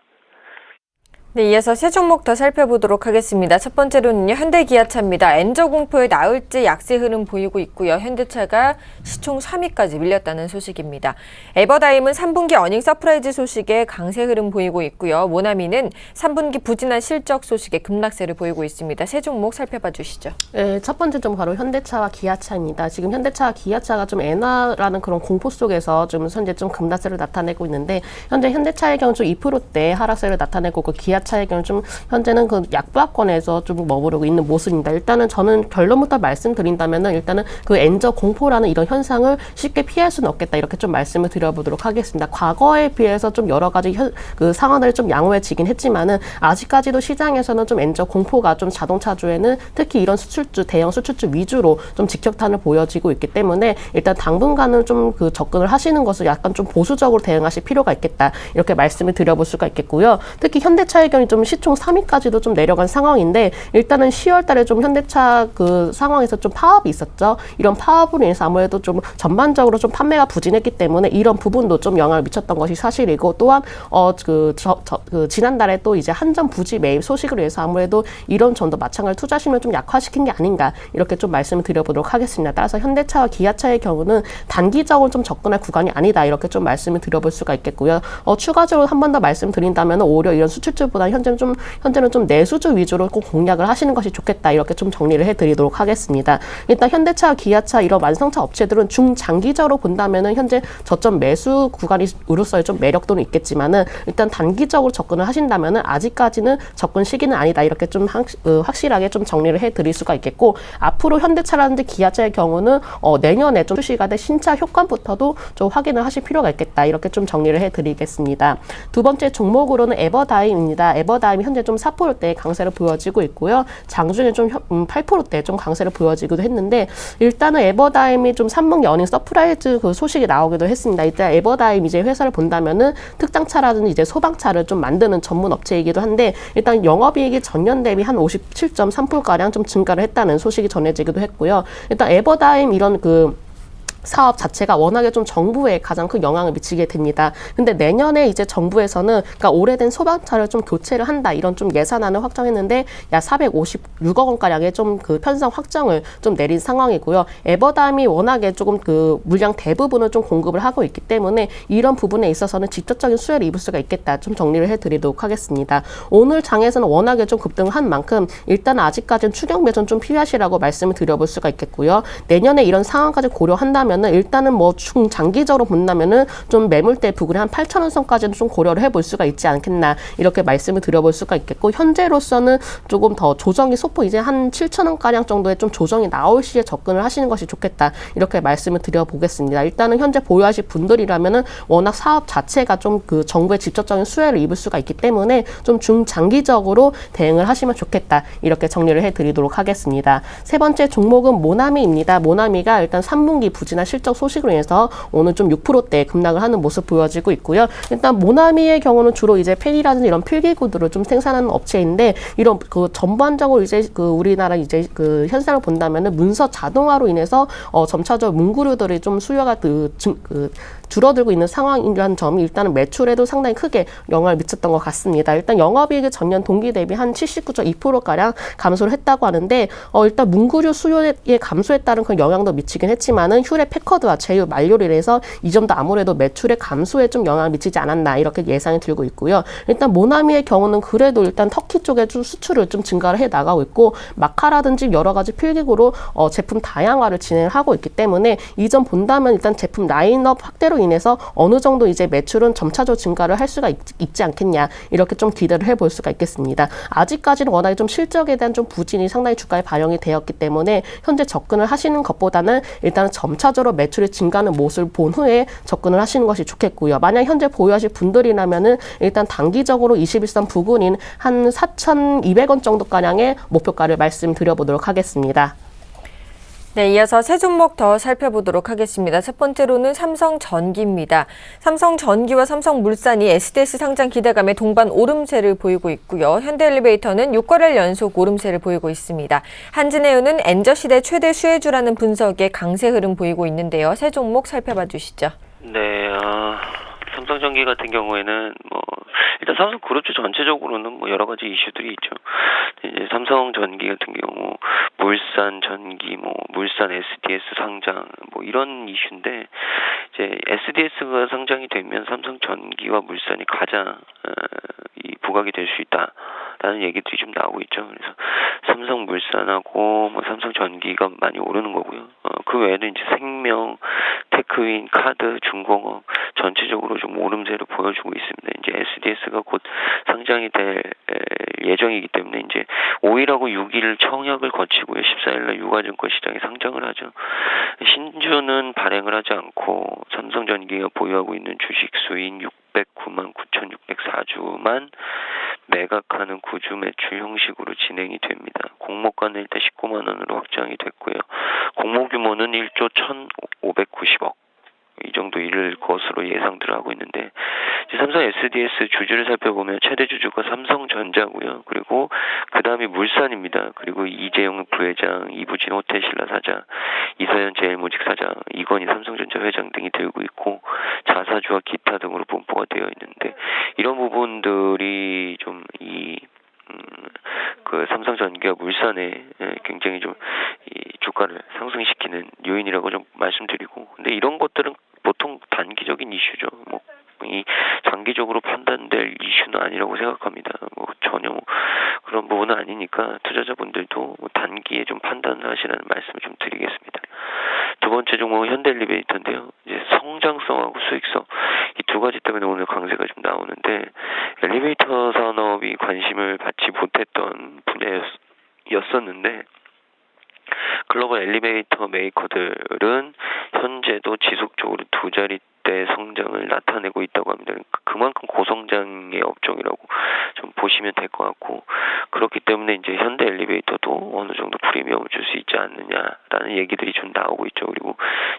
A: 네, 이어서 세 종목 더 살펴보도록 하겠습니다. 첫 번째로는요, 현대기아차입니다. 엔저 공포에 나흘째 약세 흐름 보이고 있고요. 현대차가 시총 3위까지 밀렸다는 소식입니다. 에버다임은 3분기 어닝 서프라이즈 소식에 강세 흐름 보이고 있고요. 모나미는 3분기 부진한 실적 소식에 급락세를 보이고 있습니다. 세 종목 살펴봐 주시죠.
D: 네, 첫 번째 좀 바로 현대차와 기아차입니다. 지금 현대차와 기아차가 좀 엔화라는 그런 공포 속에서 좀 현재 좀 급락세를 나타내고 있는데, 현재 현대차의 경우 좀 2%대 하락세를 나타내고 있고, 기아차의 경우 좀 현재는 그 약보합권에서 좀 머무르고 있는 모습입니다. 일단은 저는 결론부터 말씀드린다면은, 일단은 그 엔저 공포라는 이런 현상을 쉽게 피할 수는 없겠다, 이렇게 좀 말씀을 드려보도록 하겠습니다. 과거에 비해서 좀 여러 가지 그 상황들이 좀 양호해지긴 했지만은, 아직까지도 시장에서는 좀 엔저 공포가 좀 자동차주에는 특히 이런 수출주, 대형 수출주 위주로 좀 직격탄을 보여지고 있기 때문에, 일단 당분간은 좀 그 접근을 하시는 것을 약간 좀 보수적으로 대응하실 필요가 있겠다, 이렇게 말씀을 드려볼 수가 있겠고요. 특히 현대차의 경우 좀 시총 3위까지도 좀 내려간 상황인데, 일단은 10월 달에 좀 현대차 그 상황에서 좀 파업이 있었죠. 이런 파업으로 인해서 아무래도 좀 전반적으로 좀 판매가 부진했기 때문에 이런 부분도 좀 영향을 미쳤던 것이 사실이고, 또한 지난달에 또 이제 한전 부지 매입 소식으로 해서 아무래도 이런 점도 마찬가지로 투자심을 좀 약화시킨 게 아닌가, 이렇게 좀 말씀을 드려보도록 하겠습니다. 따라서 현대차와 기아차의 경우는 단기적으로 좀 접근할 구간이 아니다, 이렇게 좀 말씀을 드려볼 수가 있겠고요. 추가적으로 한 번 더 말씀드린다면, 오히려 이런 수출주보다 현재는 좀 내수주 위주로 꼭 공략을 하시는 것이 좋겠다, 이렇게 좀 정리를 해드리도록 하겠습니다. 일단 현대차, 기아차 이런 완성차 업체들은 중장기적으로 본다면은 현재 저점 매수 구간으로서의 좀 매력도는 있겠지만은, 일단 단기적으로 접근을 하신다면은 아직까지는 접근 시기는 아니다, 이렇게 좀 확실하게 좀 정리를 해드릴 수가 있겠고, 앞으로 현대차라든지 기아차의 경우는 내년에 좀 출시가 될 신차 효과부터도 좀 확인을 하실 필요가 있겠다, 이렇게 좀 정리를 해드리겠습니다. 두 번째 종목으로는 에버다임입니다. 에버다임이 현재 좀 4%대 강세를 보여지고 있고요. 장중에 좀 8%대 좀 강세를 보여지기도 했는데, 일단은 에버다임이 좀 3분기 어닝 서프라이즈 그 소식이 나오기도 했습니다. 일단 에버다임 이제 회사를 본다면은 특장차라든지 이제 소방차를 좀 만드는 전문 업체이기도 한데, 일단 영업이익이 전년 대비 한 57.3%가량 좀 증가를 했다는 소식이 전해지기도 했고요. 일단 에버다임 이런 그 사업 자체가 워낙에 좀 정부에 가장 큰 영향을 미치게 됩니다. 근데 내년에 이제 정부에서는 그러니까 오래된 소방차를 좀 교체를 한다, 이런 좀 예산안을 확정했는데 약 456억 원가량의 좀 그 편성 확정을 좀 내린 상황이고요. 에버다임이 워낙에 조금 그 물량 대부분을 좀 공급을 하고 있기 때문에 이런 부분에 있어서는 직접적인 수혜를 입을 수가 있겠다, 좀 정리를 해드리도록 하겠습니다. 오늘 장에서는 워낙에 좀 급등을 한 만큼 일단 아직까지는 추격 매수는 좀 피하시라고 말씀을 드려볼 수가 있겠고요. 내년에 이런 상황까지 고려한다면 본다면은 일단은 뭐 중장기적으로 본다면은 좀 매물대 부근에 한 8,000원 선까지는 좀 고려를 해볼 수가 있지 않겠나 이렇게 말씀을 드려볼 수가 있겠고 현재로서는 조금 더 조정이 소폭 이제 한 7,000원 가량 정도의 좀 조정이 나올 시에 접근을 하시는 것이 좋겠다 이렇게 말씀을 드려보겠습니다. 일단은 현재 보유하실 분들이라면은 워낙 사업 자체가 좀 그 정부의 직접적인 수혜를 입을 수가 있기 때문에 좀 중장기적으로 대응을 하시면 좋겠다 이렇게 정리를 해드리도록 하겠습니다. 세 번째 종목은 모나미입니다. 모나미가 일단 3분기 부진한 실적 소식으로 인해서 오늘 좀 6%대 급락을 하는 모습 보여지고 있고요. 일단 모나미의 경우는 주로 이제 펜이라든지 이런 필기구들을 좀 생산하는 업체인데 이런 그 전반적으로 이제 그 우리나라 이제 그 현상을 본다면은 문서 자동화로 인해서 점차적으로 문구류들이 좀 수요가 줄어들고 있는 상황이라는 점이 일단은 매출에도 상당히 크게 영향을 미쳤던 것 같습니다. 일단 영업이익이 전년 동기 대비 한 79.2%가량 감소를 했다고 하는데 일단 문구류 수요의 감소에 따른 그 영향도 미치긴 했지만은 휴대 패커드와 제휴 만료로 인해서 이 점도 아무래도 매출의 감소에 좀 영향을 미치지 않았나 이렇게 예상이 들고 있고요. 일단 모나미의 경우는 그래도 일단 터키 쪽에 좀 수출을 좀 증가를 해 나가고 있고 마카라든지 여러 가지 필기구로 제품 다양화를 진행을 하고 있기 때문에 이 점 본다면 일단 제품 라인업 확대로 인해서 어느 정도 이제 매출은 점차적으로 증가를 할 수가 있지 않겠냐 이렇게 좀 기대를 해볼 수가 있겠습니다. 아직까지는 워낙에 좀 실적에 대한 좀 부진이 상당히 주가에 반영이 되었기 때문에 현재 접근을 하시는 것보다는 일단 점차적으로 매출이 증가하는 모습을 본 후에 접근을 하시는 것이 좋겠고요. 만약 현재 보유하실 분들이라면은 일단 단기적으로 21선 부근인 한 4,200원 정도가량의 목표가를 말씀드려보도록 하겠습니다.
A: 네, 이어서 세 종목 더 살펴보도록 하겠습니다. 첫 번째로는 삼성전기입니다. 삼성전기와 삼성물산이 SDS 상장 기대감에 동반 오름세를 보이고 있고요. 현대엘리베이터는 6거래일 연속 오름세를 보이고 있습니다. 한진해운은 엔저시대 최대 수혜주라는 분석에 강세 흐름 보이고 있는데요. 세 종목 살펴봐 주시죠.
F: 네, 삼성전기 같은 경우에는 일단 삼성그룹주 전체적으로는 여러 가지 이슈들이 있죠. 이제 삼성전기 같은 경우 물산전기, 물산 SDS 상장 이런 이슈인데 이제 SDS가 상장이 되면 삼성전기와 물산이 가장 부각이 될 수 있다라는 얘기들이 좀 나오고 있죠. 그래서 삼성물산하고 삼성전기가 많이 오르는 거고요. 그 외에도 이제 생명, 테크윈, 카드, 중공업 전체적으로 좀 오름세를 보여주고 있습니다. 이제 SDS가 곧 상장이 될 예정이기 때문에 이제 5일하고 6일 청약을 거치고요. 14일날 유가증권 시장에 상장을 하죠. 신주는 발행을 하지 않고 삼성전기가 보유하고 있는 주식 수인 609만 9,604주만 매각하는 구주 매출 형식으로 진행이 됩니다. 공모가는 일단 19만 원으로 확정이 됐고요. 공모 규모는 1조 1,590억. 이 정도 이를 것으로 예상들 하고 있는데 이제 삼성 SDS 주주를 살펴보면 최대 주주가 삼성전자고요. 그리고 그 다음이 물산입니다. 그리고 이재용 부회장, 이부진 호텔신라 사장, 이서연 제일모직 사장, 이건희 삼성전자 회장 등이 들고 있고 자사주와 기타 등으로 분포가 되어 있는데 이런 부분들이 좀 그 삼성전기와 물산에 굉장히 좀 이 주가를 상승시키는 요인이라고 좀 말씀드리고 근데 이런 것들은 보통 단기적인 이슈죠. 이 장기적으로 판단될 이슈는 아니라고 생각합니다. 전혀 그런 부분은 아니니까 투자자분들도 단기에 좀 판단을 하시라는 말씀을 좀 드리겠습니다. 두 번째 종목은 현대엘리베이터인데요. 이제 성장성하고 수익성 이 두 가지 때문에 오늘 강세가 좀 나오는데 엘리베이터 산업이 관심을 받지 못했던 분야였었는데 글로벌 엘리베이터 메이커들은 현재도 지속적으로 두 자릿대 성장을 나타내고 있다고 합니다. 그만큼 고성장의 업종이라고 좀 보시면 될 것 같고 그렇기 때문에 이제 현대 엘리베이터도 어느 정도 프리미엄을 줄 수 있지 않느냐라는 얘기들이 좀 나오고 있죠. 그리고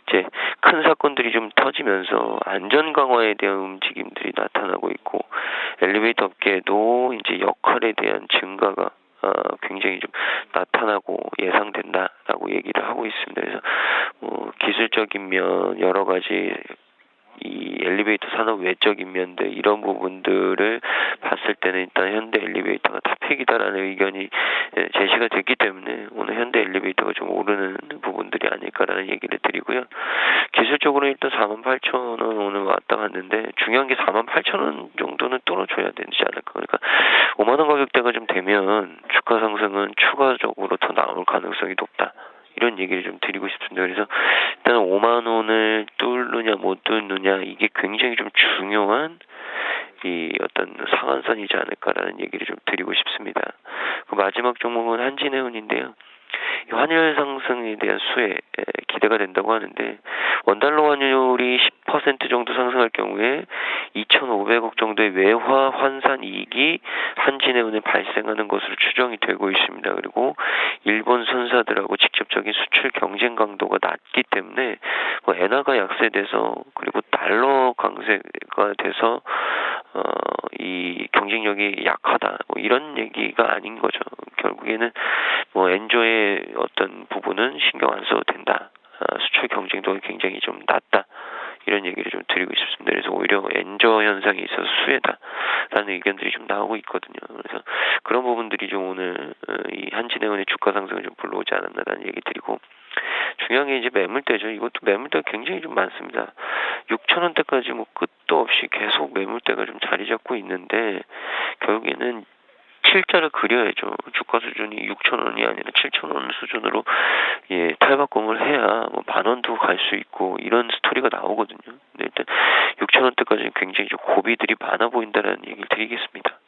F: 이제 큰 사건들이 좀 터지면서 안전 강화에 대한 움직임들이 나타나고 있고 엘리베이터 업계에도 이제 역할에 대한 증가가 굉장히 좀 나타나고 예상된다라고 얘기를 하고 있습니다. 그래서 기술적인 면 여러 가지 이 엘리베이터 산업 외적인 면들 이런 부분들을 봤을 때는 일단 현대 엘리베이터가 탑픽이다라는 의견이 제시가 됐기 때문에 오늘 현대 엘리베이터가 좀 오르는 부분들이 아닐까라는 얘기를 드리고요. 기술적으로 일단 48,000원 오늘 왔다 갔는데 중요한 게 48,000원 정도는 뚫어줘야 되지 않을까. 그러니까 5만 원 가격대가 좀 되면 주가 상승은 추가적으로 더 나올 가능성이 높다. 이런 얘기를 좀 드리고 싶습니다. 그래서 일단 5만 원을 뚫느냐 못 뚫느냐 이게 굉장히 좀 중요한 이 어떤 상한선이지 않을까라는 얘기를 좀 드리고 싶습니다. 그 마지막 종목은 한진해운인데요. 환율 상승에 대한 수혜 기대가 된다고 하는데 원달러 환율이 10% 정도 상승할 경우에 2,500억 정도의 외화 환산 이익이 한진해운에 발생하는 것으로 추정이 되고 있습니다. 그리고 일본 선사들하고 직접적인 수출 경쟁 강도가 낮기 때문에 뭐 엔화가 약세돼서 그리고 달러 강세가 돼서 이 경쟁력이 약하다 뭐 이런 얘기가 아닌 거죠. 결국에는 뭐 엔조의 어떤 부분은 신경 안 써도 된다. 수출 경쟁도가 굉장히 좀 낮다. 이런 얘기를 좀 드리고 싶습니다. 그래서 오히려 엔저 현상이 있어서 수혜다라는 의견들이 좀 나오고 있거든요. 그래서 그런 부분들이 좀 오늘 이 한진해운의 주가 상승을 좀 불러오지 않았나라는 얘기 드리고 중요한 게 이제 매물대죠. 이것도 매물대가 굉장히 좀 많습니다. 6,000원대까지 뭐 끝도 없이 계속 매물대가 좀 자리 잡고 있는데 결국에는 7자를 그려야죠. 주가 수준이 6,000원이 아니라 7,000원 수준으로 탈바꿈을 해야 뭐 10,000원도 갈 수 있고 이런 스토리가 나오거든요. 근데 일단 6,000원대까지는 굉장히 좀 고비들이 많아 보인다라는 얘기를 드리겠습니다.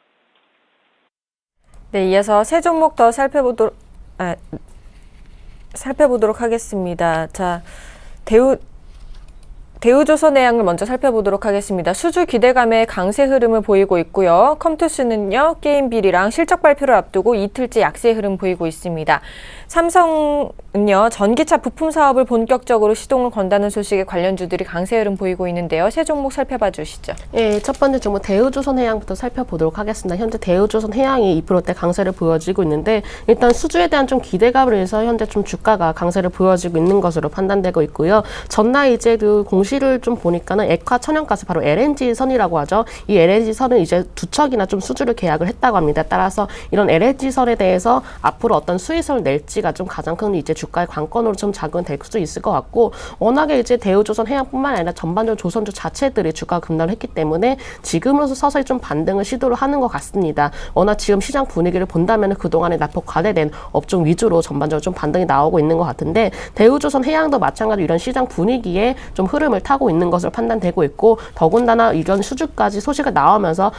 A: 네, 이어서 세 종목 더 살펴보도록 하겠습니다. 자, 대우조선해양을 먼저 살펴보도록 하겠습니다. 수주 기대감의 강세 흐름을 보이고 있고요. 컴투스는요, 게임 비리랑 실적 발표를 앞두고 이틀째 약세 흐름 보이고 있습니다. 삼성은요, 전기차 부품 사업을 본격적으로 시동을 건다는 소식에 관련주들이 강세 흐름 보이고 있는데요. 세 종목 살펴봐 주시죠.
D: 예, 첫 번째 종목 대우조선해양부터 살펴보도록 하겠습니다. 현재 대우조선해양이 2%대 강세를 보여지고 있는데 일단 수주에 대한 좀 기대감을 해서 현재 좀 주가가 강세를 보여지고 있는 것으로 판단되고 있고요. 전날 이제 그 공시를 좀 보니까는 액화 천연가스 바로 LNG 선이라고 하죠. 이 LNG 선은 이제 2척이나 좀 수주를 계약을 했다고 합니다. 따라서 이런 LNG 선에 대해서 앞으로 어떤 수익성을 낼지가 좀 가장 큰 이제 주가의 관건으로 좀 작용될 수 있을 것 같고 워낙에 이제 대우조선해양뿐만 아니라 전반적으로 조선주 자체들이 주가 급락을 했기 때문에 지금으로서 서서히 좀 반등을 시도를 하는 것 같습니다. 워낙 지금 시장 분위기를 본다면 그동안에 낙폭 과대된 업종 위주로 전반적으로 좀 반등이 나오고 있는 것 같은데 대우조선해양도 마찬가지로 이런 시장 분위기에 좀 흐름을 타고 있는 것으로 판단되고 있고 더군다나 이런 수주까지 소식이 나오면서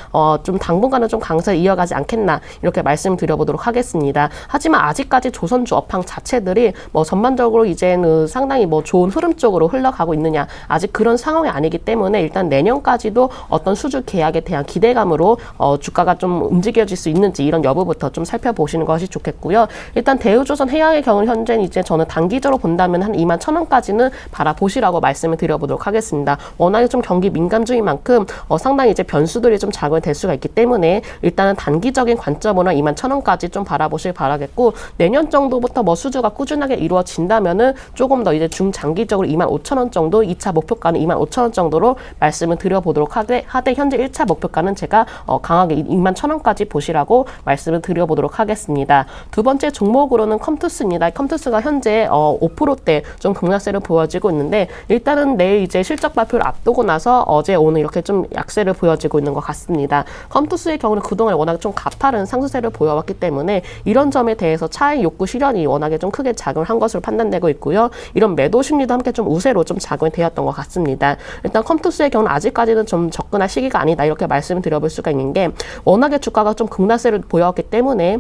D: 좀 당분간은 좀 강세를 이어가지 않겠나 이렇게 말씀드려보도록 하겠습니다. 하지만 아직까지 조선주 업황 자체들이 뭐 전반적으로 이제는 상당히 뭐 좋은 흐름 쪽으로 흘러가고 있느냐 아직 그런 상황이 아니기 때문에 일단 내년까지도 어떤 수주 계약에 대한 기대감으로 주가가 좀 움직여질 수 있는지 이런 여부부터 좀 살펴보시는 것이 좋겠고요. 일단 대우조선해양의 경우 현재는 이제 저는 단기적으로 본다면 한 21,000원까지는 바라보시라고 말씀을 드려보도록 하겠습니다. 워낙에 좀 경기 민감주인 만큼 상당히 이제 변수들이 좀 작용될 수가 있기 때문에 일단은 단기적인 관점으로 21,000원까지 좀 바라보시길 바라겠고 내년 정도부터 뭐 수주가 꾸준하게 이루어진다면은 조금 더 이제 중장기적으로 25,000원 정도 2차 목표가는 25,000원 정도로 말씀을 드려보도록 하되 현재 1차 목표가는 제가 강하게 21,000원까지 보시라고 말씀을 드려보도록 하겠습니다. 두 번째 종목으로는 컴투스입니다. 컴투스가 현재 5%대 좀 급락세를 보여지고 있는데 일단은 내일 이제 실적 발표를 앞두고 나서 어제 오늘 이렇게 좀 약세를 보여지고 있는 것 같습니다. 컴투스의 경우는 그동안 워낙 좀 가파른 상승세를 보여왔기 때문에 이런 점에 대해서 차익 욕구 실현이 워낙에 좀 크게 작용을 한 것으로 판단되고 있고요. 이런 매도 심리도 함께 좀 우세로 좀 작용이 되었던 것 같습니다. 일단 컴투스의 경우는 아직까지는 좀 접근할 시기가 아니다 이렇게 말씀을 드려볼 수가 있는 게 워낙에 주가가 좀 급락세를 보여왔기 때문에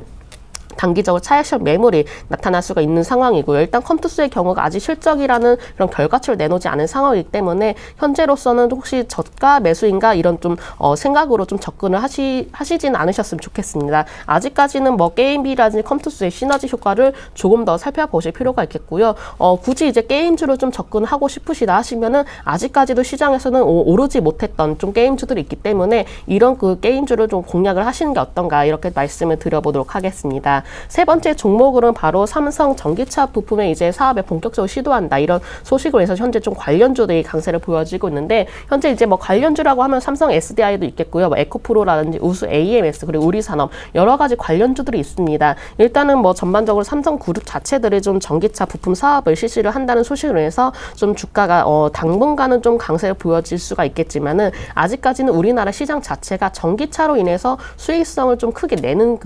D: 단기적으로 차익실현 매물이 나타날 수가 있는 상황이고요. 일단 컴투스의 경우가 아직 실적이라는 그런 결과치를 내놓지 않은 상황이기 때문에 현재로서는 혹시 저가 매수인가 이런 좀 생각으로 좀 접근을 하시지는 않으셨으면 좋겠습니다. 아직까지는 뭐 게임비라든지 컴투스의 시너지 효과를 조금 더 살펴보실 필요가 있겠고요. 굳이 이제 게임주로 좀 접근하고 싶으시다 하시면은 아직까지도 시장에서는 오르지 못했던 좀 게임주들이 있기 때문에 이런 그 게임주를 좀 공략을 하시는 게 어떤가 이렇게 말씀을 드려보도록 하겠습니다. 세 번째 종목으로는 바로 삼성 전기차 부품의 이제 사업에 본격적으로 시도한다 이런 소식으로 해서 현재 좀 관련주들이 강세를 보여지고 있는데 현재 이제 뭐 관련주라고 하면 삼성 SDI도 있겠고요, 뭐 에코프로라든지 우수 AMS 그리고 우리산업 여러 가지 관련주들이 있습니다. 일단은 뭐 전반적으로 삼성 그룹 자체들이 좀 전기차 부품 사업을 실시를 한다는 소식으로 해서 좀 주가가 당분간은 좀 강세를 보여질 수가 있겠지만은 아직까지는 우리나라 시장 자체가 전기차로 인해서 수익성을 좀 크게 내는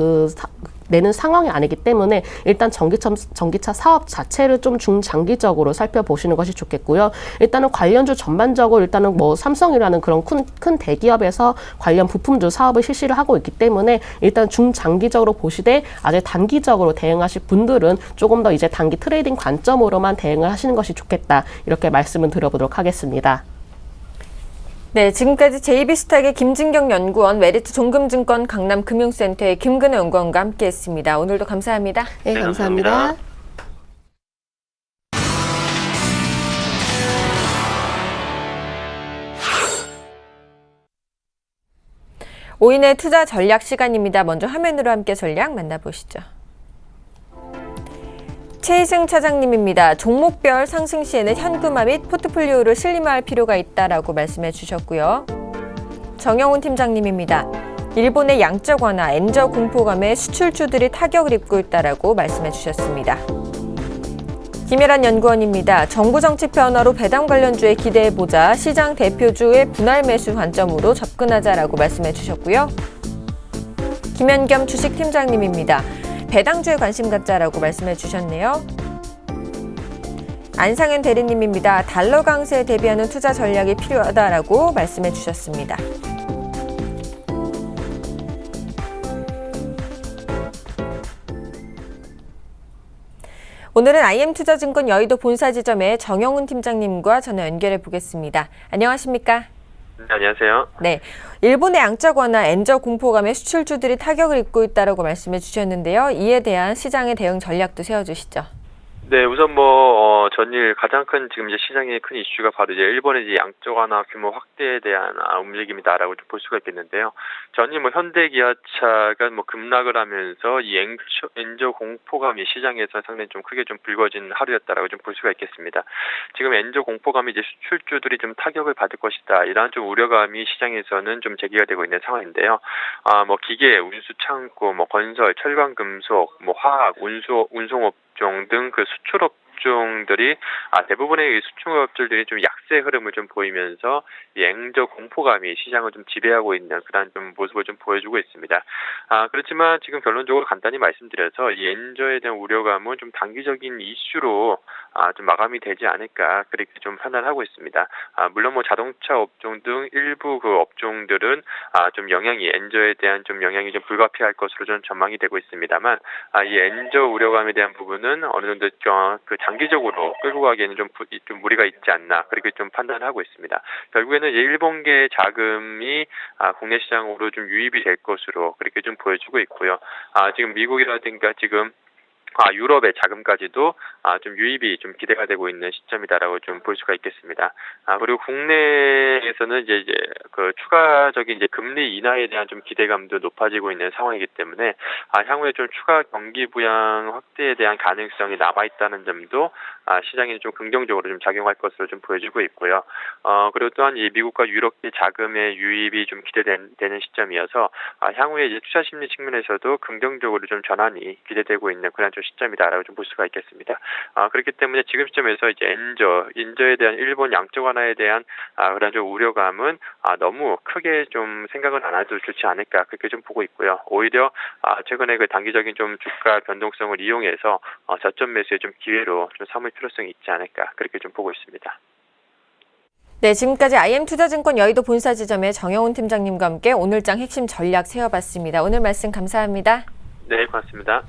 D: 내는 상황이 아니기 때문에 일단 전기차 사업 자체를 좀 중장기적으로 살펴보시는 것이 좋겠고요. 일단은 관련주 전반적으로 일단은 뭐 삼성이라는 그런 큰 대기업에서 관련 부품주 사업을 실시를 하고 있기 때문에 일단 중장기적으로 보시되 아직 단기적으로 대응하실 분들은 조금 더 이제 단기 트레이딩 관점으로만 대응을 하시는 것이 좋겠다. 이렇게 말씀을 드려보도록 하겠습니다.
A: 네, 지금까지 JB스탁의 김진경 연구원, 메리트 종금증권 강남금융센터의 김근혜 연구원과 함께했습니다. 오늘도 감사합니다.
D: 네, 감사합니다.
A: 오인의 투자 전략 시간입니다. 먼저 화면으로 함께 전략 만나보시죠. 최희승 차장님입니다. 종목별 상승 시에는 현금화 및 포트폴리오를 슬림화할 필요가 있다라고 말씀해 주셨고요. 정영훈 팀장님입니다. 일본의 양적 완화, 엔저 공포감에 수출주들이 타격을 입고 있다라고 말씀해 주셨습니다. 김혜란 연구원입니다. 정부 정책 변화로 배당 관련주에 기대해보자 시장 대표주의 분할 매수 관점으로 접근하자라고 말씀해 주셨고요. 김현겸 주식팀장님입니다. 배당주에 관심 갖자라고 말씀해 주셨네요. 안상현 대리님입니다. 달러 강세에 대비하는 투자 전략이 필요하다라고 말씀해 주셨습니다. 오늘은 IM투자증권 여의도 본사 지점의 정영훈 팀장님과 전화 연결해 보겠습니다. 안녕하십니까?
G: 네, 안녕하세요.
A: 네, 일본의 양적 완화, 엔저 공포감에 수출주들이 타격을 입고 있다고 말씀해 주셨는데요. 이에 대한 시장의 대응 전략도 세워주시죠.
G: 네, 우선 전일 가장 큰 지금 이제 시장의 큰 이슈가 바로 이제 일본의 이제 양적 완화 규모 확대에 대한 움직임이다라고 좀 볼 수가 있겠는데요. 전일 현대기아차가 급락을 하면서 이 엔저 공포감이 시장에서 상당히 좀 크게 좀 불거진 하루였다라고 좀 볼 수가 있겠습니다. 지금 엔저 공포감이 이제 수출주들이 좀 타격을 받을 것이다 이러한 좀 우려감이 시장에서는 좀 제기가 되고 있는 상황인데요. 기계, 운수 창고, 건설, 철강 금속, 화학, 운송업 등 그 수출업종들이 대부분의 수출업종들이 좀 약세 흐름을 좀 보이면서 이 엔저 공포감이 시장을 좀 지배하고 있는 그런 좀 모습을 좀 보여주고 있습니다. 그렇지만 지금 결론적으로 간단히 말씀드려서 이 엔저에 대한 우려감은 좀 단기적인 이슈로 좀 마감이 되지 않을까 그렇게 좀 판단하고 있습니다. 물론 자동차 업종 등 일부 그 업종들은 좀 엔저에 대한 좀 영향이 좀 불가피할 것으로 좀 전망이 되고 있습니다만 이 엔저 우려감에 대한 부분은 어느 정도 그 장기적으로 끌고 가기에는 좀 무리가 있지 않나 그렇게 좀 판단하고 있습니다. 결국에는 일본계 자금이 국내 시장으로 좀 유입이 될 것으로 그렇게 좀 보여주고 있고요. 지금 미국이라든가 지금 유럽의 자금까지도 좀 유입이 좀 기대가 되고 있는 시점이다라고 좀 볼 수가 있겠습니다. 그리고 국내에서는 이제 그 추가적인 이제 금리 인하에 대한 좀 기대감도 높아지고 있는 상황이기 때문에 향후에 좀 추가 경기 부양 확대에 대한 가능성이 남아 있다는 점도 시장에 좀 긍정적으로 좀 작용할 것으로 좀 보여지고 있고요. 그리고 또한 이 미국과 유럽계 자금의 유입이 좀 기대되는 시점이어서 향후에 이제 투자 심리 측면에서도 긍정적으로 좀 전환이 기대되고 있는 그런 좀 시점이다라고 좀 볼 수가 있겠습니다. 그렇기 때문에 지금 시점에서 이제 엔저에 대한 일본 양적 완화에 대한 그런 좀 우려감은 너무 크게 좀 생각은 안 해도 좋지 않을까 그렇게 좀 보고 있고요. 오히려 최근에 그 단기적인 좀 주가 변동성을 이용해서 저점 매수의 좀 기회로 좀 삼을 필요성이 있지 않을까 그렇게 좀 보고 있습니다.
A: 네, 지금까지 IM투자증권 여의도 본사 지점의 정영훈 팀장님과 함께 오늘장 핵심 전략 세워봤습니다. 오늘 말씀 감사합니다.
G: 네, 고맙습니다.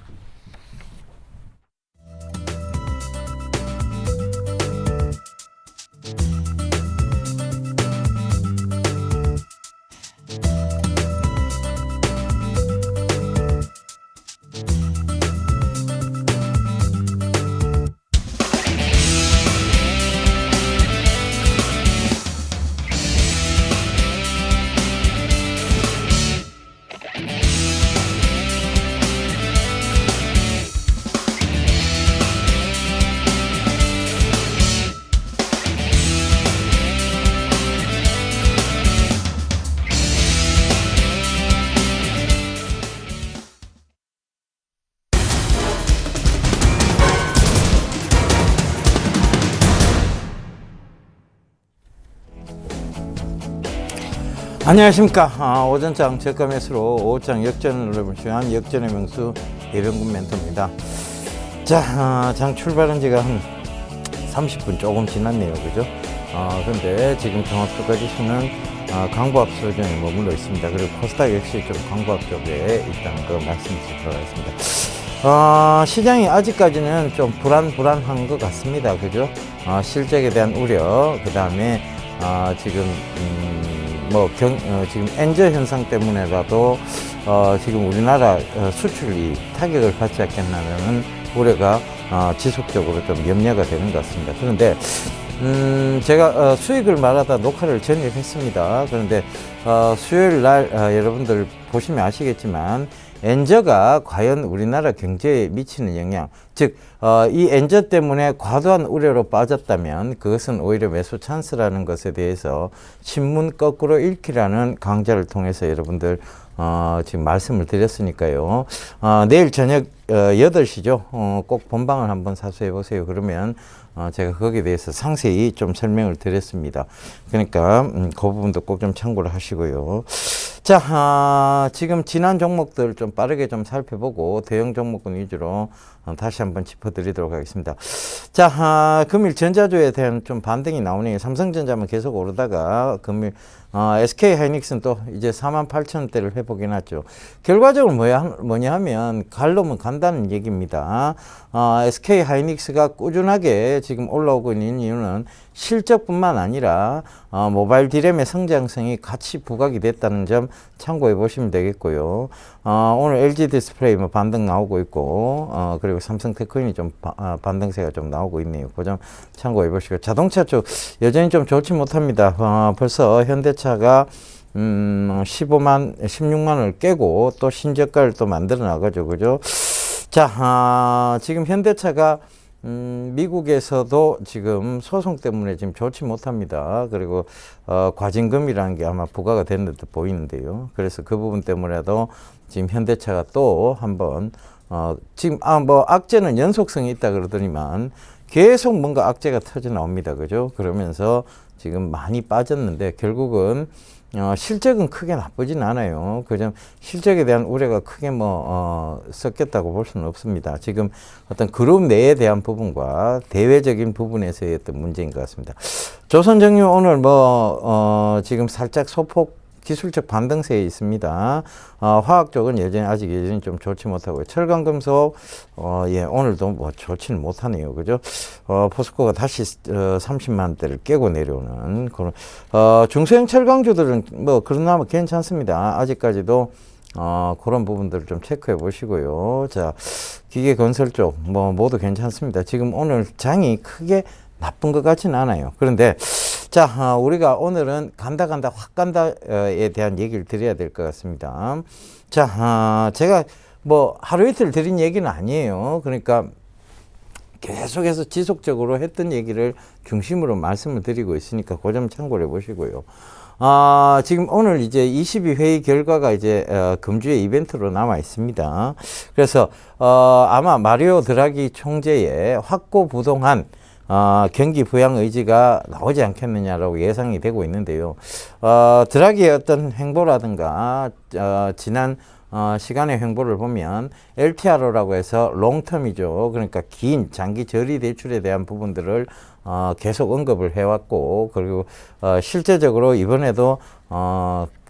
H: 안녕하십니까. 오전장 저가 매수로 오후장 역전을 노려볼 시간 역전의 명수 예병군 멘토입니다. 자, 장 출발한 지가 한 30분 조금 지났네요. 그죠? 근데 지금 종합주가 지수는 강보합 수준에 머물러 있습니다. 그리고 코스닥 역시 좀 강보합 쪽에 일단 그 말씀드리도록 하겠습니다. 시장이 아직까지는 좀 불안한 것 같습니다. 그죠? 실적에 대한 우려, 그 다음에 지금 지금 엔저 현상 때문에라도 지금 우리나라 수출이 타격을 받지 않겠나는 우려가 지속적으로 좀 염려가 되는 것 같습니다. 그런데 제가 수익을 말하다 녹화를 전입했습니다. 그런데 수요일 날 여러분들 보시면 아시겠지만 엔저가 과연 우리나라 경제에 미치는 영향, 즉 이 엔저 때문에 과도한 우려로 빠졌다면 그것은 오히려 매수 찬스라는 것에 대해서 신문 거꾸로 읽기라는 강좌를 통해서 여러분들 지금 말씀을 드렸으니까요. 내일 저녁 8시죠. 꼭 본방을 한번 사수해 보세요. 그러면 제가 거기에 대해서 상세히 좀 설명을 드렸습니다. 그러니까 그 부분도 꼭 좀 참고를 하시고요. 자, 지금 지난 종목들 좀 빠르게 좀 살펴보고 대형 종목군 위주로 다시 한번 짚어드리도록 하겠습니다. 자, 금일 전자주에 대한 좀 반등이 나오네요. 삼성전자만 계속 오르다가 금일 SK하이닉스는 또 이제 48,000원대를 회복해 놨죠. 결과적으로 뭐냐 하면 갈 놈은 간다는 얘기입니다. SK하이닉스가 꾸준하게 지금 올라오고 있는 이유는 실적뿐만 아니라 모바일 디램의 성장성이 같이 부각이 됐다는 점 참고해 보시면 되겠고요. 오늘 LG 디스플레이 뭐 반등 나오고 있고 그리고 삼성테크인이 좀 반등세가 좀 나오고 있네요. 그 점 참고해 보시고, 자동차 쪽 여전히 좀 좋지 못합니다. 벌써 현대차가 16만 원을 깨고 또 신저가를 또 만들어 나가죠. 그죠? 자, 지금 현대차가 미국에서도 지금 소송 때문에 지금 좋지 못합니다. 그리고 과징금이라는 게 아마 부과가 된 듯 보이는데요. 그래서 그 부분 때문에도 지금 현대차가 또 한번 지금 뭐 악재는 연속성이 있다 그러더니만 계속 뭔가 악재가 터져 나옵니다. 그죠? 그러면서 지금 많이 빠졌는데 결국은 실적은 크게 나쁘진 않아요. 그점 실적에 대한 우려가 크게 섞였다고 볼 수는 없습니다. 지금 어떤 그룹 내에 대한 부분과 대외적인 부분에서의 어떤 문제인 것 같습니다. 조선정유 오늘 지금 살짝 소폭 기술적 반등세에 있습니다. 화학 쪽은 여전히 좀 좋지 못하고요. 철강금속, 오늘도 뭐 좋지는 못하네요. 그죠? 포스코가 다시 30만원대를 깨고 내려오는 그런, 중소형 철강주들은 그러나 괜찮습니다. 아직까지도 그런 부분들을 좀 체크해 보시고요. 자, 기계 건설 쪽, 모두 괜찮습니다. 지금 오늘 장이 크게 나쁜 것 같지는 않아요. 그런데, 자, 우리가 오늘은 확 간다에 대한 얘기를 드려야 될 것 같습니다. 자, 제가 하루 이틀 드린 얘기는 아니에요. 그러니까 계속해서 지속적으로 했던 얘기를 중심으로 말씀을 드리고 있으니까 그 점 참고를 해 보시고요. 지금 오늘 이제 22회의 결과가 이제 금주의 이벤트로 남아 있습니다. 그래서 아마 마리오 드라기 총재의 확고부동한 경기 부양 의지가 나오지 않겠느냐라고 예상이 되고 있는데요. 드라기의 어떤 행보라든가 지난 시간의 행보를 보면 LTRO라고 해서 롱텀이죠. 그러니까 긴 장기 저리 대출에 대한 부분들을 계속 언급을 해왔고, 그리고 실제적으로 이번에도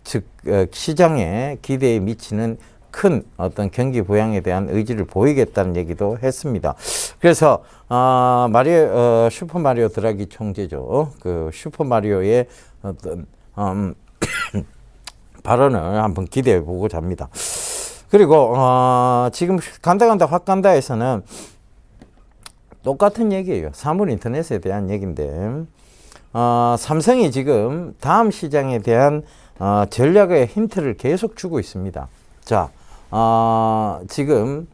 H: 즉 시장의 기대에 미치는 큰 어떤 경기 부양에 대한 의지를 보이겠다는 얘기도 했습니다. 그래서 슈퍼마리오 드라기 총재죠. 그 슈퍼마리오의 어떤 발언을 한번 기대해 보고자 합니다. 그리고 지금 간다 확 간다에서는 똑같은 얘기예요. 사물 인터넷에 대한 얘기인데 삼성이 지금 다음 시장에 대한 전략의 힌트를 계속 주고 있습니다. 자, 지금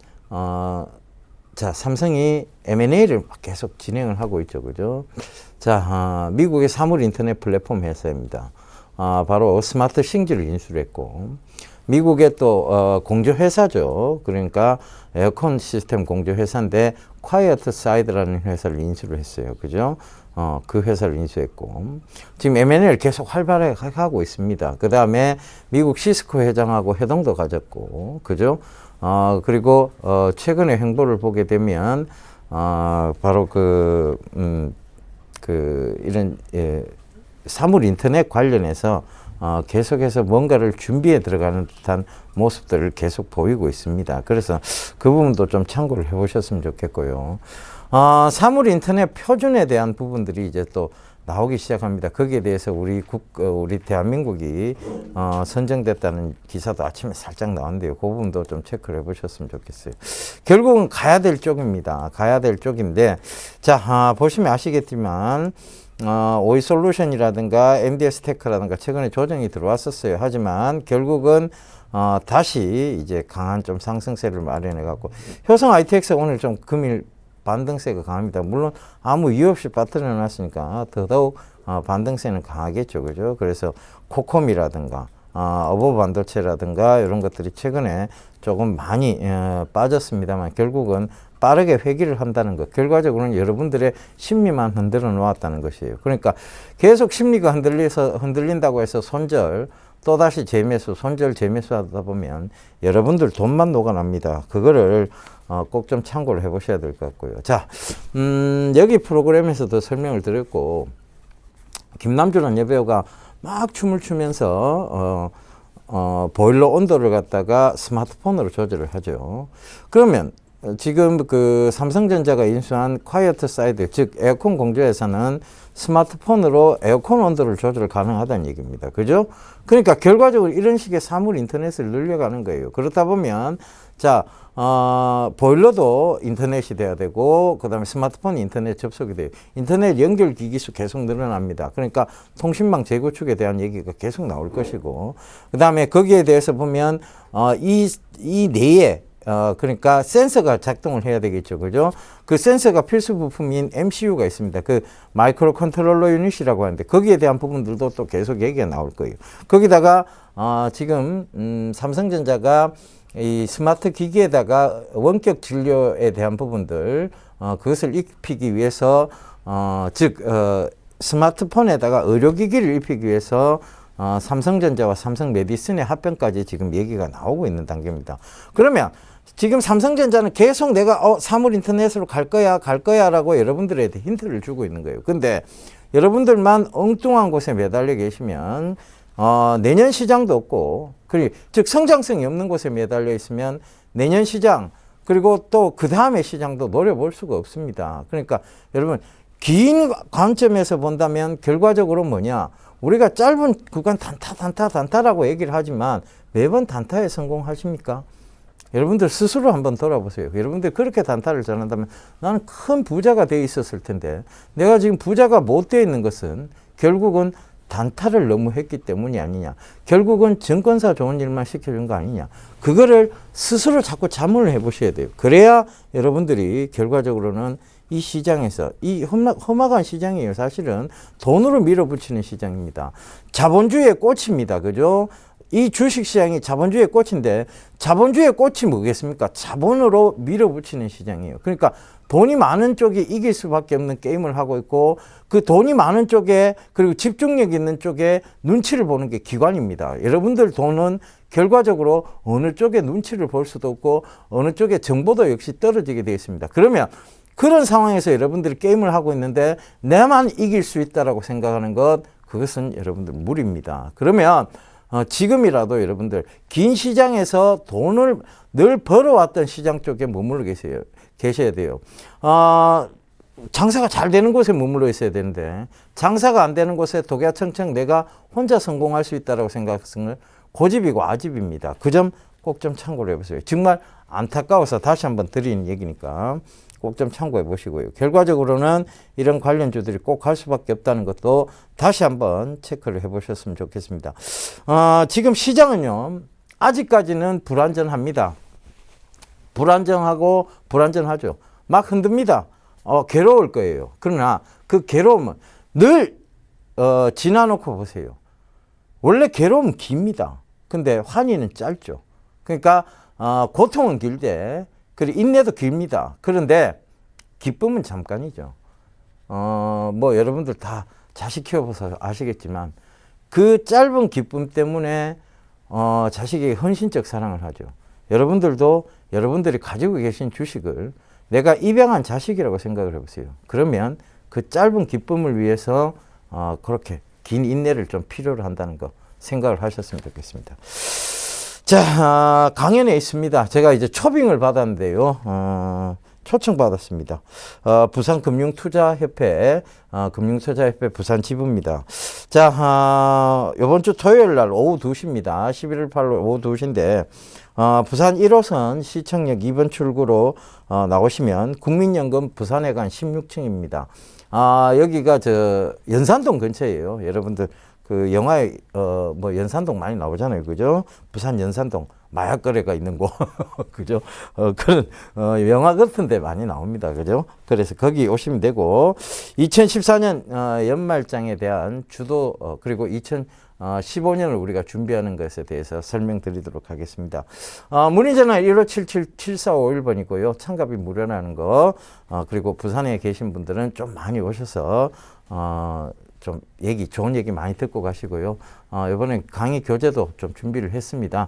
H: 삼성이 M&A를 계속 진행을 하고 있죠. 그죠? 자, 미국의 사물 인터넷 플랫폼 회사입니다. 바로 스마트 싱지를 인수했고, 미국의 또 공조 회사죠. 그러니까 에어컨 시스템 공조 회사인데 콰이어트 사이드라는 회사를 인수를 했어요. 그죠? 그 회사를 인수했고, 지금 M&A를 계속 활발하게 하고 있습니다. 그 다음에 미국 시스코 회장하고 회동도 가졌고, 그죠? 그리고 최근의 행보를 보게 되면 바로 이런 사물 인터넷 관련해서 계속해서 뭔가를 준비해 들어가는 듯한 모습들을 계속 보이고 있습니다. 그래서 그 부분도 좀 참고를 해보셨으면 좋겠고요. 사물 인터넷 표준에 대한 부분들이 이제 또 나오기 시작합니다. 거기에 대해서 우리 대한민국이 선정됐다는 기사도 아침에 살짝 나왔는데요. 그 부분도 좀 체크를 해보셨으면 좋겠어요. 결국은 가야 될 쪽입니다. 가야 될 쪽인데, 자, 보시면 아시겠지만 오이솔루션이라든가 MDS테크라든가 최근에 조정이 들어왔었어요. 하지만 결국은 다시 이제 강한 좀 상승세를 마련해 갖고 효성 ITX가 오늘 좀 금일 반등세가 강합니다. 물론 아무 이유 없이 빠뜨려 놨으니까 더더욱 반등세는 강하겠죠. 그죠? 그래서 코콤이라든가 어버 반도체라든가 이런 것들이 최근에 조금 많이 빠졌습니다만 결국은 빠르게 회귀를 한다는 것, 결과적으로는 여러분들의 심리만 흔들어 놓았다는 것이에요. 그러니까 계속 심리가 흔들린다고 해서 손절, 또다시 재매수, 손절 재매수 하다 보면 여러분들 돈만 녹아납니다. 그거를 꼭 좀 참고를 해보셔야 될 것 같고요. 자, 여기 프로그램에서도 설명을 드렸고, 김남주라는 여배우가 막 춤을 추면서 보일러 온도를 갖다가 스마트폰으로 조절을 하죠. 그러면 지금 그 삼성전자가 인수한 콰이어트 사이드, 즉 에어컨 공조에서는 스마트폰으로 에어컨 온도를 조절 가능하다는 얘기입니다. 그죠? 그러니까 결과적으로 이런 식의 사물 인터넷을 늘려가는 거예요. 그렇다 보면 자, 보일러도 인터넷이 돼야 되고, 그 다음에 스마트폰 인터넷 접속이 돼요. 인터넷 연결 기기수 계속 늘어납니다. 그러니까 통신망 재구축에 대한 얘기가 계속 나올 것이고, 그 다음에 거기에 대해서 보면 이 내에 그러니까 센서가 작동을 해야 되겠죠. 그죠? 그 센서가 필수 부품인 MCU가 있습니다. 그 마이크로 컨트롤러 유닛이라고 하는데 거기에 대한 부분들도 또 계속 얘기가 나올 거예요. 거기다가 지금 삼성전자가 이 스마트 기기에다가 원격 진료에 대한 부분들 그것을 입히기 위해서 즉 스마트폰에다가 의료기기를 입히기 위해서 삼성전자와 삼성메디슨의 합병까지 지금 얘기가 나오고 있는 단계입니다. 그러면 지금 삼성전자는 계속 내가 사물 인터넷으로 갈 거야 라고 여러분들에게 힌트를 주고 있는 거예요. 근데 여러분들만 엉뚱한 곳에 매달려 계시면 내년 시장도 없고, 즉 성장성이 없는 곳에 매달려 있으면 내년 시장, 그리고 또 그 다음에 시장도 노려볼 수가 없습니다. 그러니까 여러분 긴 관점에서 본다면 결과적으로 뭐냐, 우리가 짧은 구간 단타라고 얘기를 하지만 매번 단타에 성공하십니까? 여러분들 스스로 한번 돌아보세요. 여러분들 그렇게 단타를 잘한다면 나는 큰 부자가 돼 있었을 텐데, 내가 지금 부자가 못 돼 있는 것은 결국은 단타를 너무 했기 때문이 아니냐. 결국은 증권사 좋은 일만 시켜준 거 아니냐. 그거를 스스로 자꾸 자문을 해보셔야 돼요. 그래야 여러분들이 결과적으로는 이 시장에서, 이 험악한 시장이에요. 사실은 돈으로 밀어붙이는 시장입니다. 자본주의의 꽃입니다. 그죠? 이 주식시장이 자본주의의 꽃인데, 자본주의의 꽃이 뭐겠습니까? 자본으로 밀어붙이는 시장이에요. 그러니까 돈이 많은 쪽이 이길 수밖에 없는 게임을 하고 있고, 그 돈이 많은 쪽에, 그리고 집중력 있는 쪽에 눈치를 보는 게 기관입니다. 여러분들 돈은 결과적으로 어느 쪽에 눈치를 볼 수도 없고 어느 쪽에 정보도 역시 떨어지게 되어 있습니다. 그러면 그런 상황에서 여러분들이 게임을 하고 있는데 내만 이길 수 있다라고 생각하는 것, 그것은 여러분들 무리입니다. 그러면 지금이라도 여러분들 긴 시장에서 돈을 늘 벌어왔던 시장 쪽에 머물러 계셔야 돼요. 장사가 잘 되는 곳에 머물러 있어야 되는데, 장사가 안 되는 곳에 독야청청 내가 혼자 성공할 수 있다라고 생각하는 고집이고 아집입니다. 그 점 꼭 좀 참고를 해보세요. 정말 안타까워서 다시 한번 드리는 얘기니까 꼭 좀 참고해 보시고요. 결과적으로는 이런 관련주들이 꼭 갈 수밖에 없다는 것도 다시 한번 체크를 해보셨으면 좋겠습니다. 지금 시장은요, 아직까지는 불안전합니다. 불안전하죠. 막 흔듭니다. 괴로울 거예요. 그러나 그 괴로움은 늘 지나놓고 보세요. 원래 괴로움은 깁니다. 근데 환희는 짧죠. 그러니까 고통은 길대, 그리고 인내도 깁니다. 그런데 기쁨은 잠깐이죠. 뭐 여러분들 다 자식 키워봐서 아시겠지만 그 짧은 기쁨 때문에 자식에게 헌신적 사랑을 하죠. 여러분들도 여러분들이 가지고 계신 주식을 내가 입양한 자식이라고 생각을 해보세요. 그러면 그 짧은 기쁨을 위해서 그렇게 긴 인내를 좀 필요로 한다는 거 생각을 하셨으면 좋겠습니다. 자, 강연에 있습니다. 제가 이제 초빙을 받았는데요. 초청받았습니다. 부산금융투자협회, 금융투자협회 부산지부입니다. 자, 이번 주 토요일 날 오후 2시입니다. 11월 8일 오후 2시인데, 부산 1호선 시청역 2번 출구로 나오시면 국민연금 부산회관 16층입니다. 여기가 연산동 근처예요. 여러분들 그 영화에 뭐 연산동 많이 나오잖아요. 그죠? 부산 연산동 마약 거래가 있는 곳. 그죠? 그런 영화 같은 데 많이 나옵니다. 그죠? 그래서 거기 오시면 되고 2014년 연말장에 대한 주도 그리고 2015년을 우리가 준비하는 것에 대해서 설명드리도록 하겠습니다. 문의전화 1577-7451번이고요. 참가비 무료라는 거. 그리고 부산에 계신 분들은 좀 많이 오셔서 좀 좋은 얘기 많이 듣고 가시고요. 이번에 강의 교재도 좀 준비를 했습니다.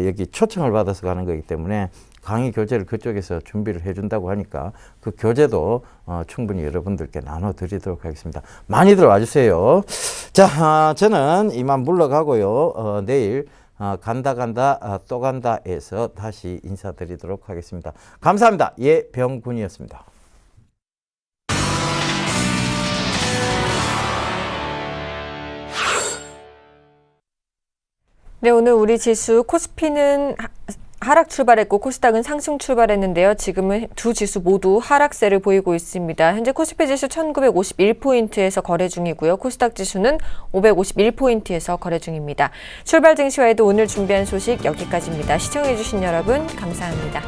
H: 여기 초청을 받아서 가는 거기 때문에 강의 교재를 그쪽에서 준비를 해준다고 하니까 그 교재도 충분히 여러분들께 나눠드리도록 하겠습니다. 많이들 와주세요. 자, 저는 이만 물러가고요. 내일 간다 또 간다에서 다시 인사드리도록 하겠습니다. 감사합니다. 예병군이었습니다.
A: 네, 오늘 우리 지수 코스피는 하락 출발했고 코스닥은 상승 출발했는데요. 지금은 두 지수 모두 하락세를 보이고 있습니다. 현재 코스피 지수 1951포인트에서 거래 중이고요. 코스닥 지수는 551포인트에서 거래 중입니다. 출발 증시와에도 오늘 준비한 소식 여기까지입니다. 시청해주신 여러분 감사합니다.